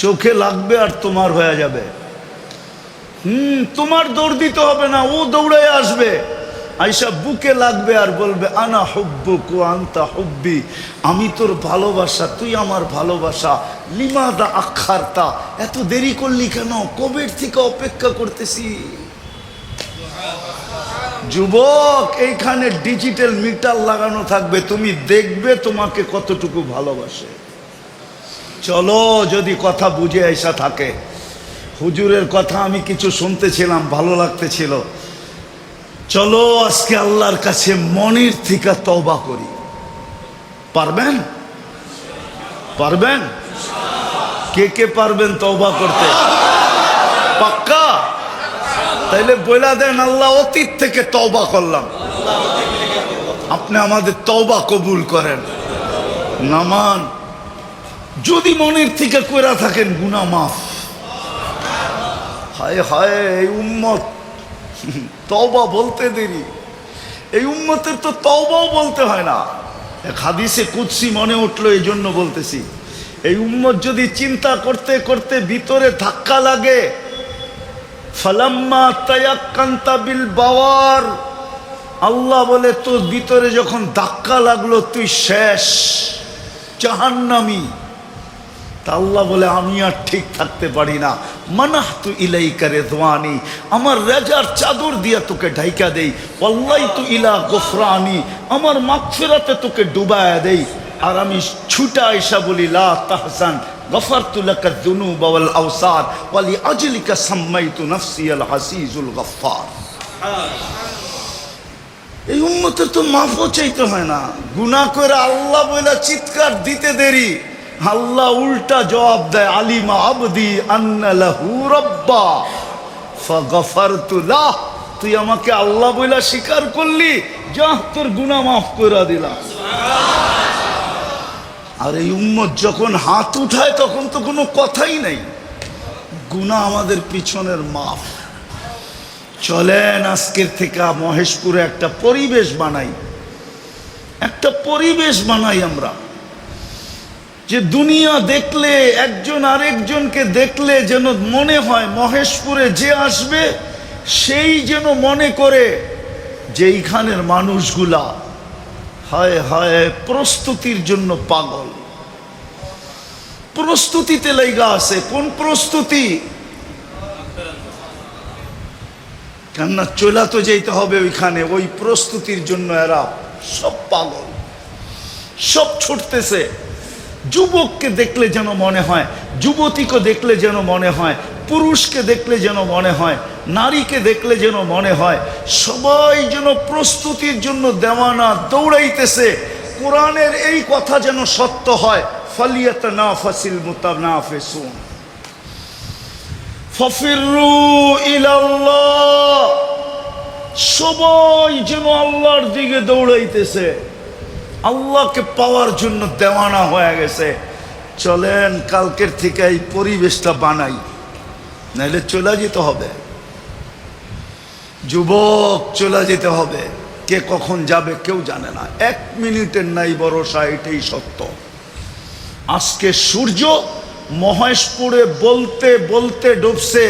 চোখে লাগবে আর তোমার হয়ে যাবে। তোমার দৌড় দিতে হবে না, ও দৌড়ে আসবে, আইসা বুকে লাগবে আর বলবে, আনা হুব্বুক ওয়া আনতা হুব্বি, আমি তোর ভালোবাসা, তুই আমার ভালোবাসা। লিমাদা আখারতা, এত দেরি করলি কেন? কবের থেকে অপেক্ষা করতেছি। যুবক, এইখানে ডিজিটাল মিটার লাগানো থাকবে, তুমি দেখবে তোমাকে কতটুকু ভালোবাসে। চলো, যদি কথা বুঝে আইসা থাকে। হুজুরের কথা আমি কিছু শুনতেছিলাম, ভালো লাগতেছিল। চলো আজকে আল্লাহর কাছে মনের থেকে তওবা করি। পারবেন? পারবেন? কে কে পারবেন তওবা করতে? পাক্কা? তাইলে বইলা দেন, আল্লাহ অতীত থেকে তওবা করলাম, আপনি আমাদের তওবা কবুল করেন। নামান যদি মনের থেকে কইরা থাকেন, গুনাহ মাফ। হায় হায়, এই উম্মত তওবা বলতে দেরি, এই উম্মতের তো তওবাও বলতে হয় না। এক হাদিসে কুদসি মনে উঠলো, এই জন্য বলতেছি। এই উম্মত যদি চিন্তা করতে করতে ভিতরে ধাক্কা লাগে, ফালাম্মা তায়াক্কান্তা বিল বাওয়ার, আল্লাহ বলে তোর ভিতরে যখন ধাক্কা লাগলো তুই শেষ, জাহান্নামী। তা আল্লাহ বলে, আমি আর ঠিক থাকতে পারি না, মানাহতু ইলাইকা রিদওয়ানি, আমার রেজার চাদর দিয়া তোকে ঢাইকা দেই, ওয়াল্লাইতু ইলা গফরানি, আমার মাগফিরাতে তোকে ডুবায়া দেই। আর আমি ছুটা আইসা বলি, লা তাহজান গফারতু লাকা যুনুবা ওয়াল আওসার ওয়া লিআজলিকা সাম্মাইতু নাফসি আল আসিজুল গফফার। এই উম্মতের তো মাফও চাইতে হয় না, গুনাহ করে আল্লাহ বইলা চিৎকার দিতে দেরি, আল্লাহ উল্টা জবাব দেয়, আলিমা আবদি আন্না লাহু রাব্বা ফাগফারতু লাহ, তুই আমাকে আল্লাহ বইলা স্বীকার করলি, যা তোর গুনাহ মাফ করে দিলাম। আর এই উম্মত যখন হাত উঠায় তখন তো কোনো কথাই নেই, গুনাহ আমাদের পিছনের মাপ। চলেন আজকের থেকে মহেশপুরে একটা পরিবেশ বানাই, একটা পরিবেশ বানাই আমরা, যে দুনিয়া দেখলে একজন আরেকজনকে দেখলে যেন মনে হয় মহেশপুরে যে আসবে সেই যেন মনে করে যে এইখানের মানুষগুলা হায় হায় প্রস্তুতির জন্য পাগল, প্রস্তুতিতে লাইগা আছে। কোন প্রস্তুতি? কেননা চলা তো যেতে হবে ওইখানে, ওই প্রস্তুতির জন্য এরা সব পাগল, সব ছুটতেছে। যুবককে দেখলে যেন মনে হয়, যুবতীকে দেখলে যেন মনে হয়, পুরুষকে দেখলে যেন মনে হয়, নারীকে দেখলে যেন মনে হয় সবাই যেন প্রস্তুতির জন্য দেওয়ানা, দৌড়াইতেছে। কোরআনের এই কথা যেন সত্য হয়, ফালিয়াতানাফাসিল মুতানাফিসুন ফাফিরু ইলাল্লাহ, সবাই যেন আল্লাহর দিকে দৌড়াইতেছে, আল্লাহকে পাওয়ার জন্য দেওয়ানা হয়ে গেছে। চলেন কালকের থেকে এই পরিবেশটা বানাই, নাহলে চলে যেতে হবে। যুবক চলে যেতে হবে, কে কখন যাবে কেউ জানে না, 1 মিনিটের নাই ভরসা, এটাই সত্য। আজকে সূর্য মহেশপুরে বলতে বলতে ডুবছে,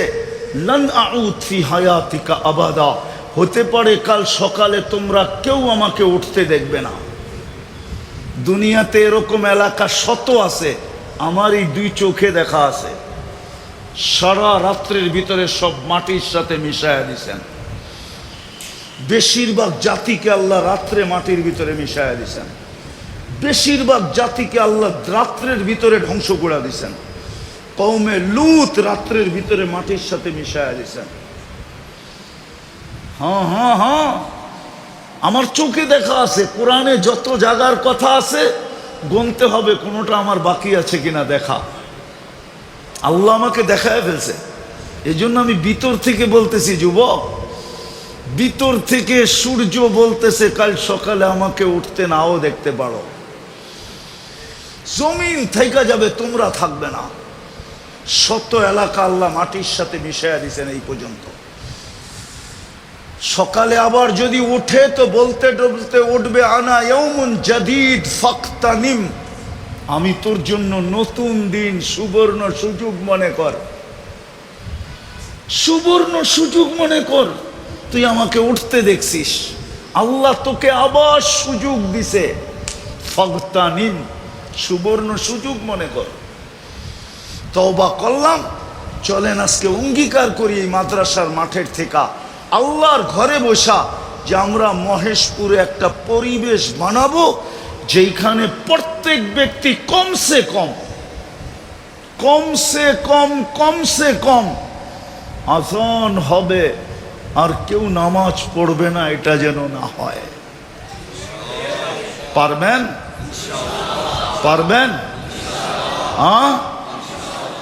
লান আউদ ফি হায়াতিকা আবাদা, হতে পারে কাল সকালে তোমরা কেউ আমাকে উঠতে দেখবে না। দুনিয়াতে এরকম এলাকা শত আছে, আমার এই 2 চোখে দেখা আছে। সারা রাত্রের ভিতরে সব মাটির সাথে মিশায়া দিছেন। বেশিরভাগ জাতিকে আল্লাহ রাত্রে মাটির ভিতরে মিশায়া দিছেন, বেশিরভাগ জাতিকে আল্লাহ রাত্রের ভিতরে ধ্বংস করে দিছেন। কওমে লূত রাত্রের ভিতরে মাটির সাথে মিশায়া দিছেন। হ্যাঁ হ্যাঁ হ্যাঁ, আমার চোখে দেখা আছে। কোরআনে যত জায়গার কথা আছে গুনতে হবে কোনোটা আমার বাকি আছে কিনা দেখা। আল্লাহ আমাকে দেখায় ফেলছে, এই জন্য আমি ভিতর থেকে বলতেছি যুবক, ভিতর থেকে সূর্য বলতেছে কাল সকালে আমাকে উঠতে নাও দেখতে পারো। জমিন থেকে যাবে, তোমরা থাকবে না। শত এলাকা আল্লাহ মাটির সাথে মিশাইয়া দিয়েছেন এই পর্যন্ত। সকালে আবার যদি উঠে তো বলতে বলতে উঠবে, আনা ইয়াউমুন জাদীদ ফাকতানিম, আমি তোর জন্য নতুন দিন, সুবর্ণ সুযোগ মনে কর, সুবর্ণ সুযোগ মনে কর। তুই আমাকে উঠতে দেখছিস, আল্লাহ তোকে আবার সুযোগ দিছে, ফাকতানিম, সুবর্ণ সুযোগ মনে কর। তওবা করলাম, চলেন আজকে অঙ্গীকার করি এই মাদ্রাসার মাঠের থেকে আল্লাহর ঘরে বসা যে আমরা মহেশপুরে একটা পরিবেশ বানাবো যেখানে প্রত্যেক ব্যক্তি কমসে কম আযান হবে আর কেউ নামাজ পড়বে না, এটা যেন না হয়। পারবেন? পারবেন? হ্যাঁ,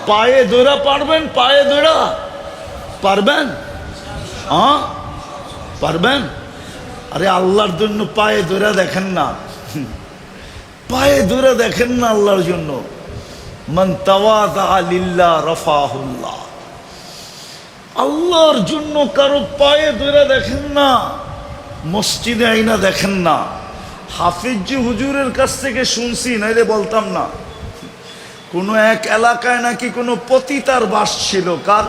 পায়ে ধরা পারবেন? পায়ে ধরা পারবেন? হ্যাঁ পারবেন? আরে আল্লাহর জন্য পায়ে ধরা দেখেন না, পায়ে ধরে দেখেন না আল্লাহর জন্য। মান তাওয়াদা লিল্লাহ রাফাহুল্লাহ, আল্লাহর জন্য কারো পায়ে ধরে দেখেন না, মসজিদে আইনা দেখেন না। হাফিজি হুজুরের কাছ থেকে শুনছি, নাইলে বলতাম না। কোনো এক এলাকায় নাকি কোনো পতিতার বাস ছিল। কার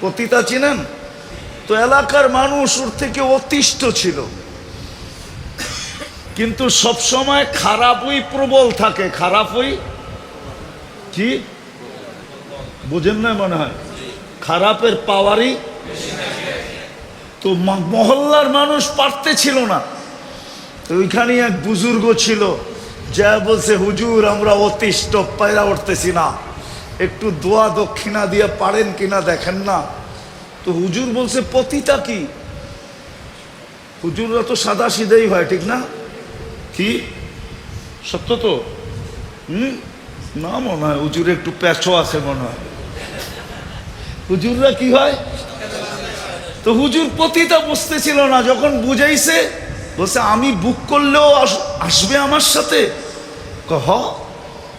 পতিতা চিনেন তো? এলাকার মানুষ ওর থেকে অতিষ্ঠ ছিল, কিন্তু সব সময় খারাপই প্রবল থাকে। খারাপই কি বুঝেন না মনে হয়, খারাপের পাওয়ারই তো। মহল্লার মানুষ পারতে ছিল না, তো ওইখানে এক বুজুর্গ ছিল, যা বলছে হুজুর আমরা অতিষ্ঠ, পায়রা উঠতেছি না, একটু দোয়া দক্ষিণা দিয়ে পারেন কিনা দেখেন না। তো হুজুর বলছে পতিতা কি? হুজুররা তো সাদা সিধাই হয়, ঠিক না? কি সত্য তো? না মনে হয়, হুজুরে একটু প্যাচো আছে মনে হয়। হুজুররা কি হয়? তো হুজুর পতিতা বুঝতেছিল না, যখন বুঝাইছে বলছে আমি বুক করলেও আসবে আমার সাথে। কহ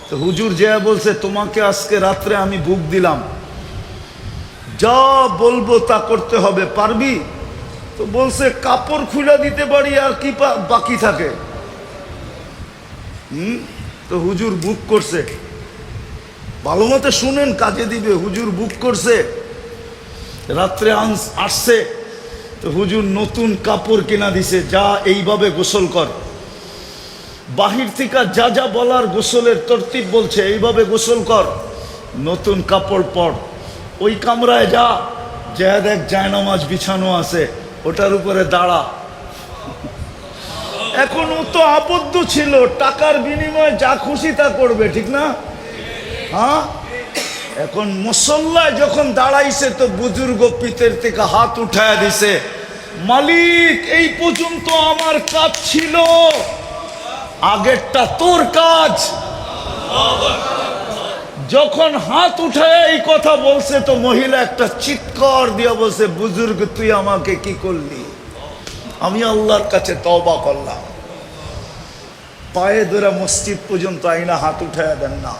তো হুজুর যে বলছে তোমাকে আজকে রাত্রে আমি বুক দিলাম, যা বলবো তা করতে হবে, পারবি? তো বলছে কাপড় খুলে দিতে পারি, আর কি বাকি থাকে। তো হুজুর বুক করছে, ভালো মতো শুনেন, কাজে দিবে। হুজুর বুক করছে, রাত্রে আসছে, তো হুজুর নতুন কাপড় কিনা দিছে, যা এইভাবে গোসল কর। বাহির থেকে যা যা বলার গোসলের তরতিব বলছে, এইভাবে গোসল কর, নতুন কাপড় পর, ওই কামরায় যা, যা দেখ জায়নামাজ বিছানো আছে, ওটার উপরে দাঁড়া। এখন ও তো আবদ্ধ ছিল, টাকার বিনিময়ে যা খুশি তা করবে, ঠিক না? হ্যাঁ, এখন মুসল্লায় যখন দাঁড়াইছে তো বুজুর্গ পিতের থেকে হাত উঠায় দিছে, মালিক এই পর্যন্ত আমার কাজ ছিল, আগেরটা তোর কাজ। যখন হাত উঠায় এই কথা বলছে তো মহিলা একটা চিৎকার দিয়ে বলছে, বুজুর্গ তুই আমাকে কি করলি? আমি আল্লাহর কাছে তওবা করলাম। পায়ে ধরে মসজিদ পর্যন্ত আইনা হাত উঠায় দেন না,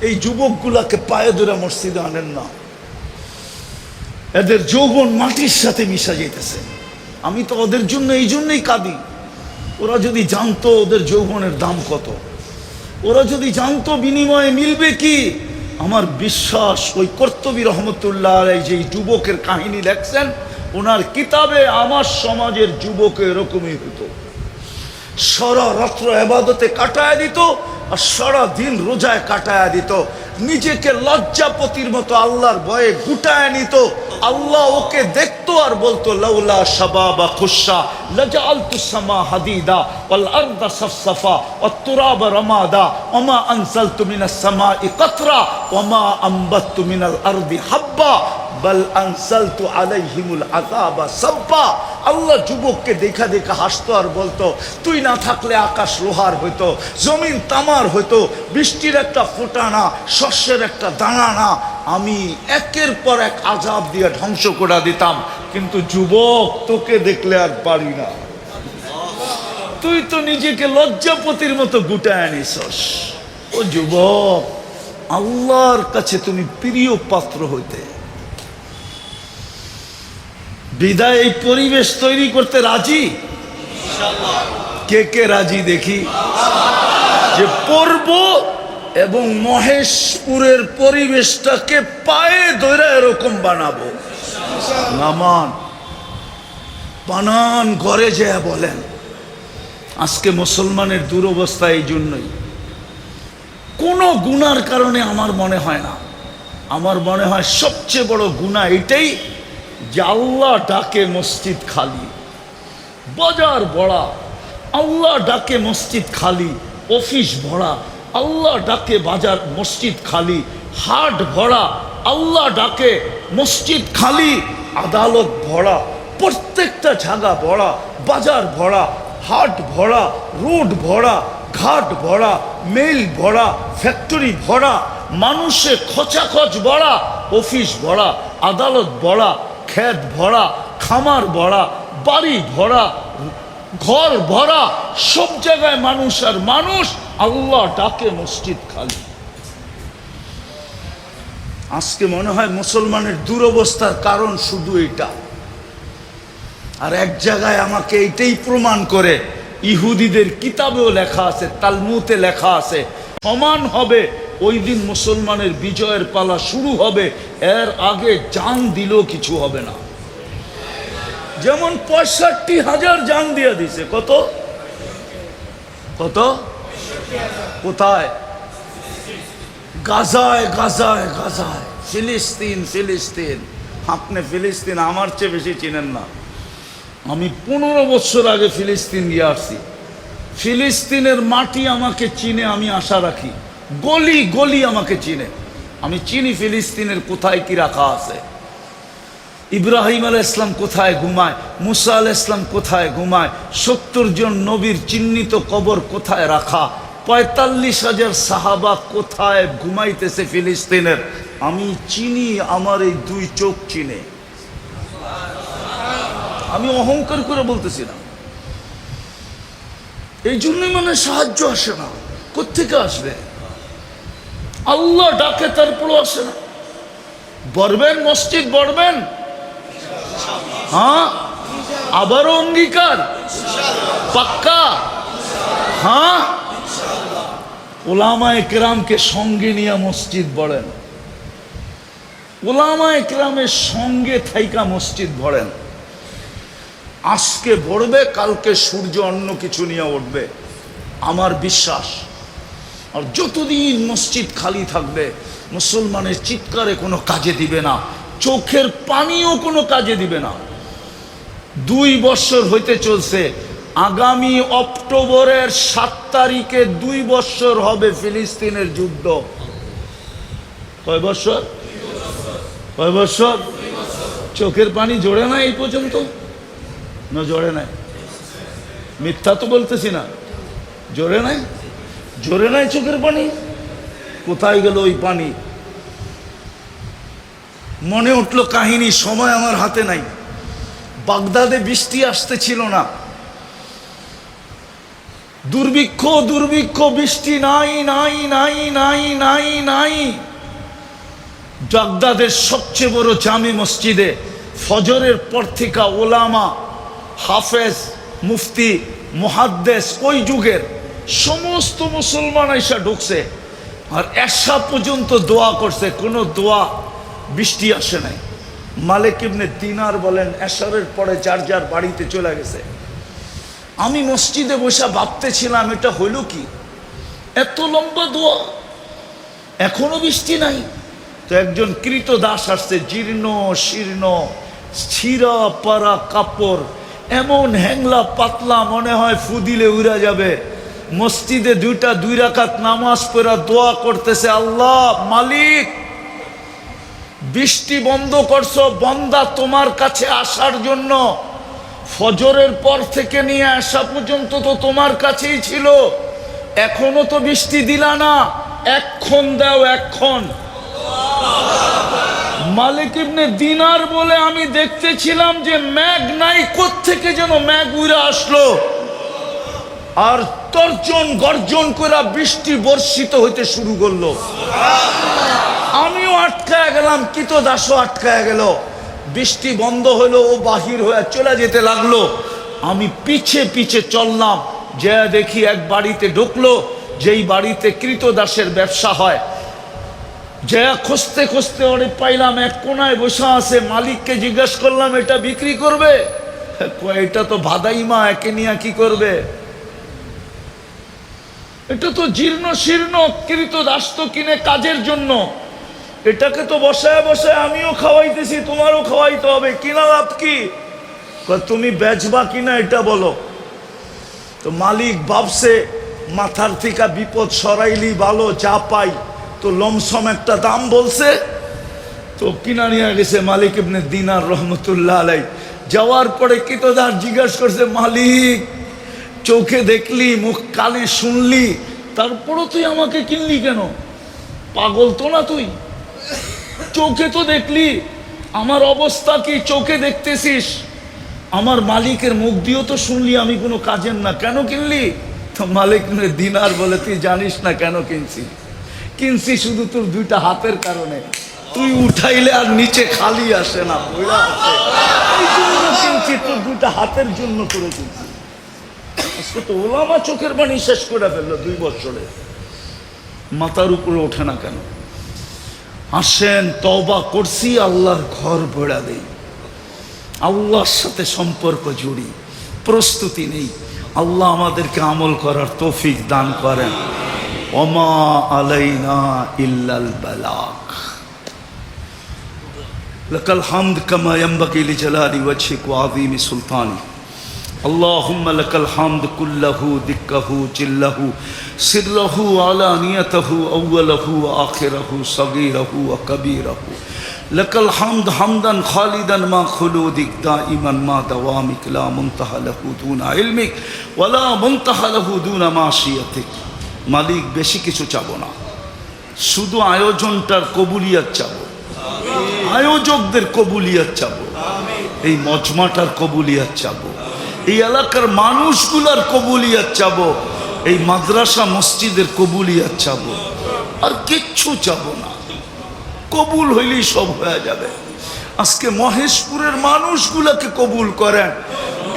এই যুবকগুলাকে পায়ে ধরে মসজিদে আনেন না, এদের যৌবন মাটির সাথে মিশা যেতেছে। আমি তো ওদের জন্য এই জন্যই কাঁদি। ওরা যদি জানতো ওদের যৌবনের দাম কত, ওরা যদি জানতো বিনিময়ে মিলবে কি, আমার বিশ্বাস ওই কর্তবী রহমতুল্লাহ আলাইহি যে যুবকের কাহিনী লেখছেন, ওনার কিতাবে আমার সমাজের যুবক এরকমই হতো। সারা রাত্র ইবাদতে কাটায় দিত, আর সারা দিন রোজায় কাটায় দিত, নিজেকে লজ্জাপতির মতো আল্লাহর ভয়ে গুটায় নিত। আল্লাহ ওকে দেখতো আর বলতো, লাউলা শাবাবা খুশা লাজআলতু সামা হাদিদা ওয়াল আরদা সাফসাফা ওয়াত তুরাবা রামাদা ওমা আনসালতু মিনাস সামাই কাতরা ওমা আনবাততু মিনাল আরদি হাব্বা বাল আনসালতু আলাইহিমুল আযাবা সাব্বা। আল্লাহ যুবককে দেখা দেখা হাসতো আর বলতো, তুই না থাকলে আকাশ লোহার হইতো, জমিন তামার হইতো, বৃষ্টির একটা ফোঁটা না, শস্যের একটা দানা না, আমি একের পর এক আযাব দিয়ে ধ্বংস করে দিতাম। কিন্তু যুবক, তোকে দেখলে আর পারি না, তুই তো নিজেকে লজ্জাপতির মতো গুটায় নিছস। ও যুবক, আল্লাহর কাছে তুমি প্রিয় পাত্র হইতে, বিদায় এই পরিবেশ তৈরি করতে রাজি? কে কে রাজি দেখি? যে পড়ব এবং মহেশপুরের পরিবেশটাকে পায়ে ধরে এরকম বানাবো। নামান বানান ঘরে যায় বলেন। আজকে মুসলমানের দুরবস্থা এই জন্যই, কোনো গুনার কারণে আমার মনে হয় না, আমার মনে হয় সবচেয়ে বড় গুনাহ এটাই যে আল্লাহ ডাকে মসজিদ খালি, বাজার ভরা, আল্লাহ ডাকে মসজিদ খালি, অফিস ভরা, আল্লাহ ডাকে বাজার মসজিদ খালি, হাট ভরা, আল্লাহ ডাকে মসজিদ খালি, আদালত ভরা, প্রত্যেকটা জায়গা ভরা, বাজার ভরা, হাট ভরা, রোড ভরা, ঘাট ভরা, মেল ভরা, ফ্যাক্টরি ভরা, মানুষে খোঁচাখচ ভরা, অফিস ভরা, আদালত ভরা, ক্ষেত ভরা, খামার ভরা, বাড়ি ভরা, ঘর ভরা, সব জায়গায় মানুষ আর মানুষ, আল্লাহ ডাকে মসজিদ খালি। আজকে মনে হয় মুসলমানের দুরবস্থার কারণ শুধু এটা। আর এক জায়গায় আমাকে এইটাই প্রমাণ করে, ইহুদিদের কিতাবেও লেখা আছে, তালমুতে লেখা আছে, সমান হবে ওই দিন মুসলমানের বিজয়ের পালা শুরু হবে, এর আগে জান দিলেও কিছু হবে না। যেমন ৬৫,০০০ জান দিয়ে দিছে। কত কত? কোথায়? গাজায়, গাজায়, গাজায়, ফিলিস্তিন, ফিলিস্তিন। আপনি ফিলিস্তিন আমার চেয়ে বেশি চিনেন না। আমি ১৫ বছর আগে ফিলিস্তিন গিয়ে আসছি। ফিলিস্তিনের মাটি আমাকে চিনে, আমি আশা রাখি। গলি গলি আমাকে চিনে, আমি চিনি ফিলিস্তিনের কোথায় কি রাখা আছে। ইব্রাহিম আলাইহিস ইসলাম কোথায় ঘুমায়, মুসা আলাইহিস ইসলাম কোথায় ঘুমায়, ৭০ জন নবীর চিহ্নিত কবর কোথায় রাখা, ৪৫,০০০ সাহাবা কোথায় ঘুমাইতেছে ফিলিস্তিনের, আমি চিনি। আমার এই ২ চোখ চিনে। আমি অহংকার করে বলতেছি না, এই জন্যই মানে সাহায্য আসে না। কোত্থেকে আসবে? আল্লাহ ডাকে, তারপরও আসে না। বলবেন মসজিদ বলবেন? হ্যাঁ, আবারও অঙ্গীকার পাক্কা? হ্যাঁ, উলামায়ে কেরামকে সঙ্গে নিয়ে মসজিদ বলেন, উলামায়ে কেরামের সঙ্গে থাইকা মসজিদ ভরেন। আজকে ভরবে, কালকে সূর্য অন্য কিছু নিয়ে উঠবে, আমার বিশ্বাস। আর যতদিন মসজিদ খালি থাকবে, মুসলমানের চিৎকারে কোনো কাজে দিবে না, চোখের পানিও কোনো কাজে দিবে না। 2 বছর হইতে চলছে, আগামী অক্টোবরের 7 তারিখে 2 বছর হবে ফিলিস্তিনের যুদ্ধ। কয় বছর? কয় বছর? চোখের পানি জোরে না এই পর্যন্ত? না জোরে নাই? মিথ্যা তো বলতেছি না, জোরে নাই? জোরে নাই চোখের পানি? কোথায় গেল ওই পানি? মনে উঠলো কাহিনী, সময় আমার হাতে নাই। বাগদাদে বৃষ্টি আসতেছিল না, দুর্ভিক্ষ দুর্ভিক্ষ, বৃষ্টি নাই নাই নাই নাই নাই নাই। বাগদাদের সবচেয়ে বড় জামে মসজিদে ফজরের পর থেকে ওলামা, হাফেজ, মুফতি, মুহাদ্দিস, ওই যুগের সমস্ত মুসলমান এসে ঢুকছে। আর এশা পর্যন্ত দোয়া করছে, কোনো দোয়া, বৃষ্টি আসে নাই। মালিক ইবনে দিনার বলেন এশারের পরে যার যার বাড়িতে চলে গেছে। আমি মসজিদে বসে ভাবতেছিলাম এটা হইল কি, এত লম্বা দোয়া, এখনো বৃষ্টি নাই। তো একজন কৃতদাস আসছে, জীর্ণ শীর্ণ, ছিঁড়া পারা কাপড়, এমন হ্যাংলা পাতলা, মনে হয় ফুদিলে উড়া যাবে। মসজিদে 2 রাকাত নামাজ পড়া দোয়া করতেছে, আল্লাহ মালিক, বৃষ্টি বন্ধ করছো বান্দা তোমার কাছে আসার জন্য। ফজরের পর থেকে নিয়ে আসা পর্যন্ত তো তোমার কাছেই ছিল, এখনো তো বৃষ্টি দিলা না, এক্ষণ দাও, এক্ষণ। মালিক ইবনে দিনার বলে আমি দেখতেছিলাম যে মেঘ নাই, কোত্থেকে যেন মেঘ উড়ে আসলো, আর তর্জন গর্জন করে বৃষ্টি বর্ষিত হইতে শুরু করলো। আমিও আটকায় গেলাম, কৃতদাসও আটকায় গেল। বৃষ্টি বন্ধ হলো, ও বাহির হয়ে চলে যেতে লাগলো। আমি পিছে পিছে চললাম, যে দেখি এক বাড়িতে ঢুকলো, যেই বাড়িতে কৃতদাসের ব্যবসা হয়। যে খুঁজতে খুঁজতে ওরে পাইলাম, এক কোনায় বসে আছে। মালিককে জিজ্ঞাসা করলাম এটা বিক্রি করবে? এটা তো ভাদাইমা, একে নিয়ে কি করবে? এটা তো জীর্ণ শীর্ণ, কৃতদাস তো কিনে কাজের জন্য, এটাকে তো বসায় বসায় আমিও খাওয়াইতেছি, তোমারও খাওয়াইতে হবে, কিনা লাভ কি? তুমি বেচবা কিনা এটা বলো। তো মালিক ভাবছে মাথার থেকে বিপদ সরাইলি ভালো, যা পাই। তো লমসম একটা দাম বলছে, তো কিনা নিয়ে গেছে মালিক ইবনে দিনার রহমতুল্লাহ আলাই। যাওয়ার পরে কৃতদাস জিজ্ঞাসা করছে, মালিক চোখে দেখলি, মুখ কানে শুনলি, তারপরও তুই আমাকে কিনলি কেন? পাগল তো না তুই? চোখে তো দেখলি, আমার অবস্থা কি চোখে দেখতেছিস, আমার মালিকের মুখ দিয়েও তো শুনলি আমি কোনো কাজের না, কেন কিনলি? তো মালিক দিনার বলে, তুই জানিস না কেন কিনছি? কিনছি শুধু তোর 2টা হাতের কারণে, তুই উঠাইলে আর নিচে খালি আসে না, বইরা আসে, এই জন্য কিনছি, তোর 2টা হাতের জন্য করে কিনছি। আজকে তো ওলামা চোখের পানি শেষ করে ফেললো 2 বছরে, মাথার উপরে ওঠে না কেন? আসেন তওবা করছি, আল্লাহর ঘর ভরা দেই, আল্লাহর সাথে সম্পর্ক জুড়ি। প্রস্তুতি নেই, আল্লাহ আমাদেরকে আমল করার তৌফিক দান করেন। ওমা আলাইনা ইল্লাল বালাগ। লাকাল হামদ কামা ইয়ানবাগি লিজালালি ওয়াজহিক ওয়া আযীমি সুলতানি। اللهم لك الحمد كله دكه جله سره علانيته أوله وآخره صغيره وكبيره لك الحمد حمدا خالدا ما خلودك دائما ما دوامك لا منتهى له دون علمك ولا منتهى له دون معصيتك। মালিক বেশি কিছু চাবো না, শুধু আয়োজনটার কবুলিয়ত চাবো, আয়োজকদের কবুলিয়ত চাবো, এই মজমাটার কবুলিয়ত চাবো, এই এলাকার মানুষগুলার কবুলিয়ত চাবো। এই মাদ্রাসা মসজিদের কবুলিয়াত চাবো, আর কিচ্ছু চাবো না। কবুল হইলেই সব হয়ে যাবে। আজকে মহেশপুরের মানুষগুলাকে কবুল করেন,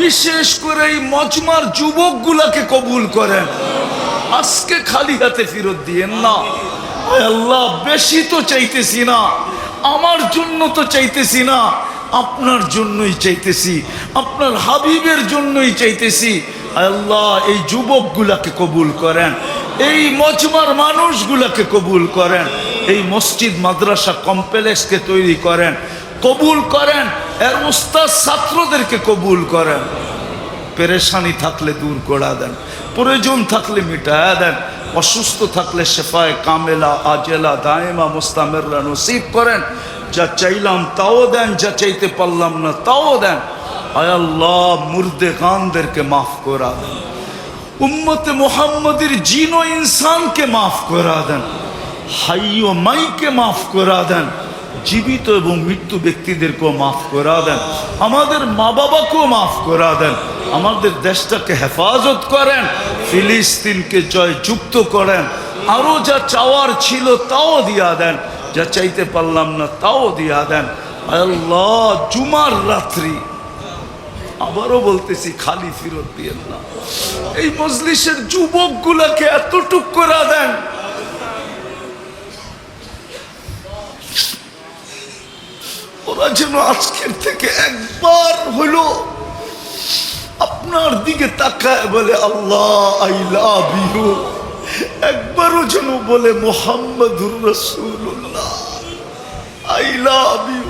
বিশেষ করে এই মজমার যুবকগুলাকে কবুল করেন। আজকে খালি হাতে ফেরত দিয়েন না। আল্লাহ, বেশি তো চাইতেছি না, আমার জন্য তো চাইতেছি না, আপনার জন্যই চাইতেছি, আপনার হাবিবের জন্যই চাইতেছি। আল্লাহ, এই যুবকগুলাকে কবুল করেন, এই মজমার মানুষগুলাকে কবুল করেন, এই মসজিদ মাদ্রাসা কমপ্লেক্সকে তৈরি করেন, কবুল করেন, এর উস্তাদ ছাত্রদেরকে কবুল করেন। পেরেশানি থাকলে দূর করে দেন, প্রয়োজন থাকলে মিটায়া দেন, অসুস্থ থাকলে শেফায়ে কামেলা আজেলা দায়েমা মুস্তামেররা নসিব করেন। যা চাইলাম তাও দেন, যা চাইতে পারলাম না তাও দেন। আয় আল্লাহ, মুর্দে গানদেরকে মাফ করা দেন, উম্মতে মুহাম্মদের জিন ও ইনসানকে মাফ করা দেন, হাই ও মাইকে মাফ করা দেন, জীবিত এবং মৃত্যু ব্যক্তিদেরকেও মাফ করা দেন, আমাদের মা বাবাকেও মাফ করা দেন, আমাদের দেশটাকে হেফাজত করেন, ফিলিস্তিনকে জয়যুক্ত করেন, আরও যা চাওয়ার ছিল তাও দিয়া দেন, যা চাইতে পারলাম না তাও দিয়া দেন। আল্লাহ, জুমার রাত্রি আবারও বলতেছি, খালি ফিরত দিয়েন না। এই মজলিসের যুবকগুলাকে এতটুক করে দেন, ওরা যেন আজকের থেকে একবার হলো আপনার দিকে তাকায় বলে আল্লাহ আই লাভ ইউ, একবারও যেন বলে মুহাম্মাদুর রাসূলুল্লাহ আই লাভ ইউ।